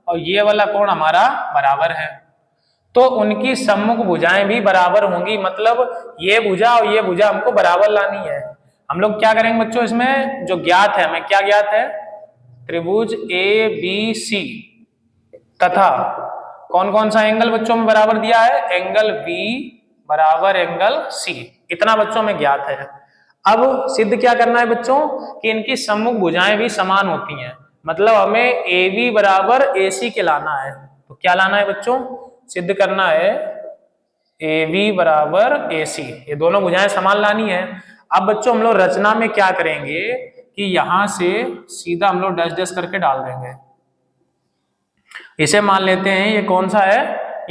और ये वाला कोण हमारा बराबर है, तो उनकी सम्मुख भुजाएं भी बराबर होंगी। मतलब ये भुजा और ये भुजा हमको बराबर लानी है। हम लोग क्या करेंगे बच्चों, इसमें जो ज्ञात है, हमें क्या ज्ञात है, त्रिभुज ए बी सी तथा कौन कौन सा एंगल बच्चों में बराबर दिया है, एंगल बी बराबर एंगल सी, इतना बच्चों में ज्ञात है। अब सिद्ध क्या करना है बच्चों, कि इनकी सम्मुख भुजाएं भी समान होती हैं। मतलब हमें ए बी बराबर ए सी के लाना है। तो क्या लाना है बच्चों, सिद्ध करना है ए बी बराबर ए सी, ये दोनों भुजाएं समान लानी है। अब बच्चों हम लोग रचना में क्या करेंगे कि यहां से सीधा हम लोग डैश डैश करके डाल देंगे। इसे मान लेते हैं ये कौन सा है,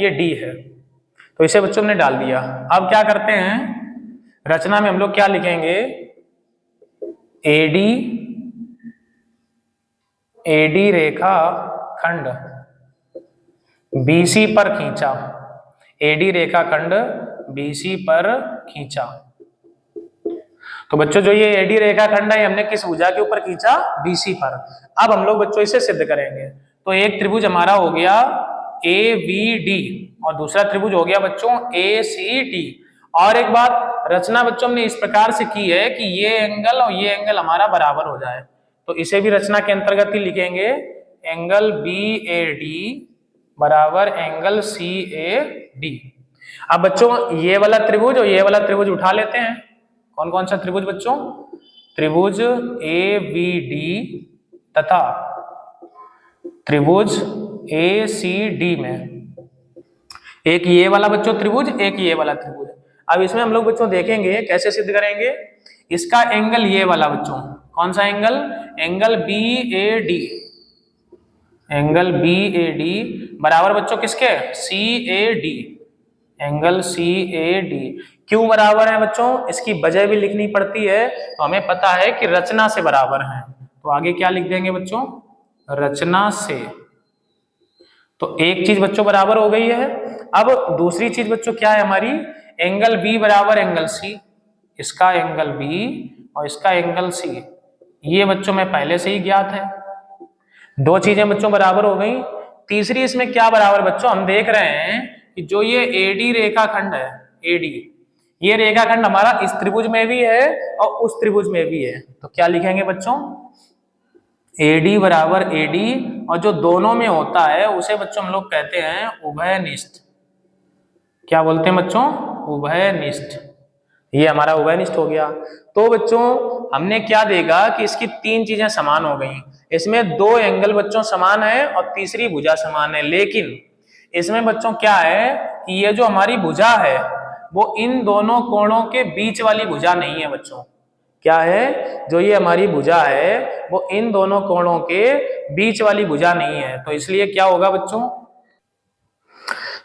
ये डी है, तो इसे बच्चों ने डाल दिया। अब क्या करते हैं, रचना में हम लोग क्या लिखेंगे, एडी, एडी रेखा खंड बीसी पर खींचा, एडी रेखा खंड बीसी पर खींचा। तो बच्चों जो ये एडी रेखा खंड है हमने किस भुजा के ऊपर खींचा, बीसी पर। अब हम लोग बच्चों इसे सिद्ध करेंगे। तो एक त्रिभुज हमारा हो गया ए बी डी और दूसरा त्रिभुज हो गया बच्चों ए सी डी। और एक बात, रचना बच्चों हमने इस प्रकार से की है कि ये एंगल और ये एंगल हमारा बराबर हो जाए, तो इसे भी रचना के अंतर्गत ही लिखेंगे, एंगल बी ए डी बराबर एंगल सी ए डी। अब बच्चों ये वाला त्रिभुज और ये वाला त्रिभुज उठा लेते हैं। कौन कौन सा त्रिभुज बच्चों, त्रिभुज ए बी डी तथा त्रिभुज ए सी डी में एक ये वाला बच्चों त्रिभुज, एक ये वाला त्रिभुज। अब इसमें हम लोग बच्चों देखेंगे कैसे सिद्ध करेंगे। इसका एंगल ये वाला बच्चों, कौन सा angle, angle B A D, angle B A D बराबर बच्चों किसके, C A D, angle C A D. क्यों बराबर है बच्चों, इसकी वजह भी लिखनी पड़ती है। तो हमें पता है कि रचना से बराबर है, तो आगे क्या लिख देंगे बच्चों, रचना से। तो एक चीज बच्चों बराबर हो गई है। अब दूसरी चीज बच्चों क्या है हमारी, एंगल बी बराबर एंगल सी, इसका एंगल बी और इसका एंगल सी, ये बच्चों में पहले से ही ज्ञात है। दो चीजें बच्चों बराबर हो गई। तीसरी इसमें क्या बराबर बच्चों, हम देख रहे हैं कि जो ये एडी रेखाखंड है, एडी, ये रेखाखंड हमारा इस त्रिभुज में भी है और उस त्रिभुज में भी है। तो क्या लिखेंगे बच्चों, एडी बराबर एडी, और जो दोनों में होता है उसे बच्चों हम लोग कहते हैं उभयनिष्ठ। क्या बोलते हैं बच्चों, उभयनिष्ठ। ये हमारा उभयनिष्ठ हो गया। तो बच्चों हमने क्या देखा कि इसकी तीन चीजें समान हो गई। इसमें दो एंगल बच्चों समान है और तीसरी भुजा समान है, लेकिन इसमें बच्चों क्या है कि ये जो हमारी भुजा है वो इन दोनों कोणों के बीच वाली भुजा नहीं है बच्चों। क्या है, जो ये हमारी भुजा है वो इन दोनों कोणों के बीच वाली भुजा नहीं है। तो इसलिए क्या होगा बच्चों,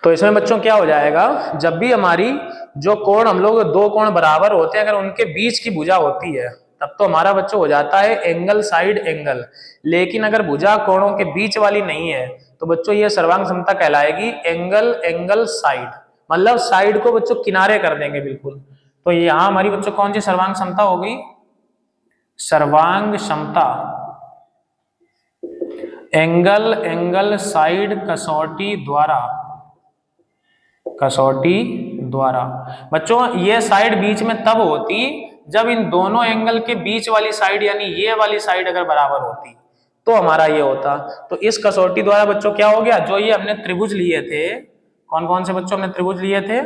तो इसमें बच्चों क्या हो जाएगा, जब भी हमारी जो कोण, हम लोग दो कोण बराबर होते हैं, अगर उनके बीच की भुजा होती है तब तो हमारा बच्चों हो जाता है एंगल साइड एंगल। लेकिन अगर भुजा कोणों के बीच वाली नहीं है तो बच्चों ये सर्वांग समता कहलाएगी एंगल एंगल साइड, मतलब साइड को बच्चों किनारे कर देंगे बिल्कुल। तो यहां हमारी बच्चों कौन सी सर्वांग समता हो गई, सर्वांग समता एंगल एंगल साइड कसौटी द्वारा, कसौटी द्वारा। बच्चों ये साइड बीच में तब होती जब इन दोनों एंगल के बीच वाली साइड यानी ये वाली साइड अगर बराबर होती तो हमारा ये होता। तो इस कसौटी द्वारा बच्चों क्या हो गया, जो ये हमने त्रिभुज लिए थे, कौन कौन से बच्चों हमने त्रिभुज लिए थे,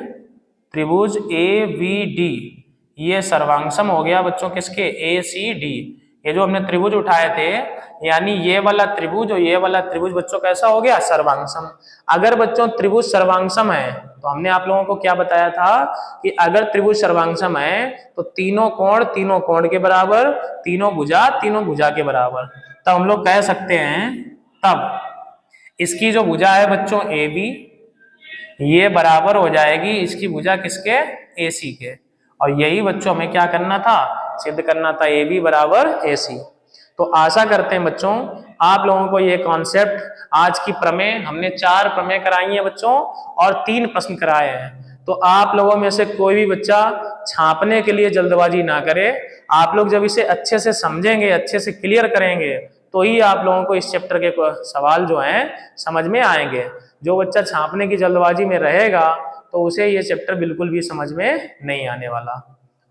त्रिभुज ए बी डी, ये सर्वांगसम हो गया बच्चों किसके, ए सी डी। ये जो हमने त्रिभुज उठाए थे यानी ये वाला त्रिभुज और ये वाला त्रिभुज बच्चों कैसा हो गया, सर्वांगसम। अगर बच्चों त्रिभुज सर्वांगसम है तो हमने आप लोगों को क्या बताया था कि अगर त्रिभुज सर्वांगसम है तो तीनों कोण के बराबर, तीनों भुजा के बराबर। तब हम लोग कह सकते हैं, तब इसकी जो भुजा है बच्चों ए बी, ये बराबर हो जाएगी इसकी भुजा किसके, ए सी के। और यही बच्चों हमें क्या करना था, सिद्ध करना था ए बी बराबर ए सी। तो आशा करते हैं बच्चों आप लोगों को ये कॉन्सेप्ट, आज की प्रमेय, हमने 4 प्रमेय कराई हैं बच्चों और 3 प्रश्न कराए हैं। तो आप लोगों में से कोई भी बच्चा छापने के लिए जल्दबाजी ना करे। आप लोग जब इसे अच्छे से समझेंगे, अच्छे से क्लियर करेंगे तो ही आप लोगों को इस चैप्टर के सवाल जो हैं समझ में आएंगे। जो बच्चा छापने की जल्दबाजी में रहेगा तो उसे ये चैप्टर बिल्कुल भी समझ में नहीं आने वाला।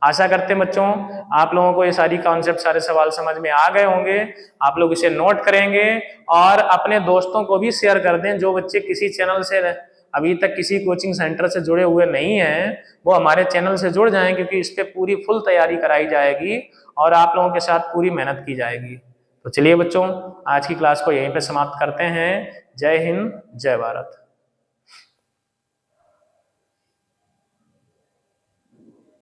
आशा करते हैं बच्चों आप लोगों को ये सारी कॉन्सेप्ट, सारे सवाल समझ में आ गए होंगे। आप लोग इसे नोट करेंगे और अपने दोस्तों को भी शेयर कर दें। जो बच्चे किसी चैनल से अभी तक किसी कोचिंग सेंटर से जुड़े हुए नहीं हैं वो हमारे चैनल से जुड़ जाएं, क्योंकि इस पे पूरी फुल तैयारी कराई जाएगी और आप लोगों के साथ पूरी मेहनत की जाएगी। तो चलिए बच्चों आज की क्लास को यहीं पे समाप्त करते हैं। जय हिंद, जय भारत।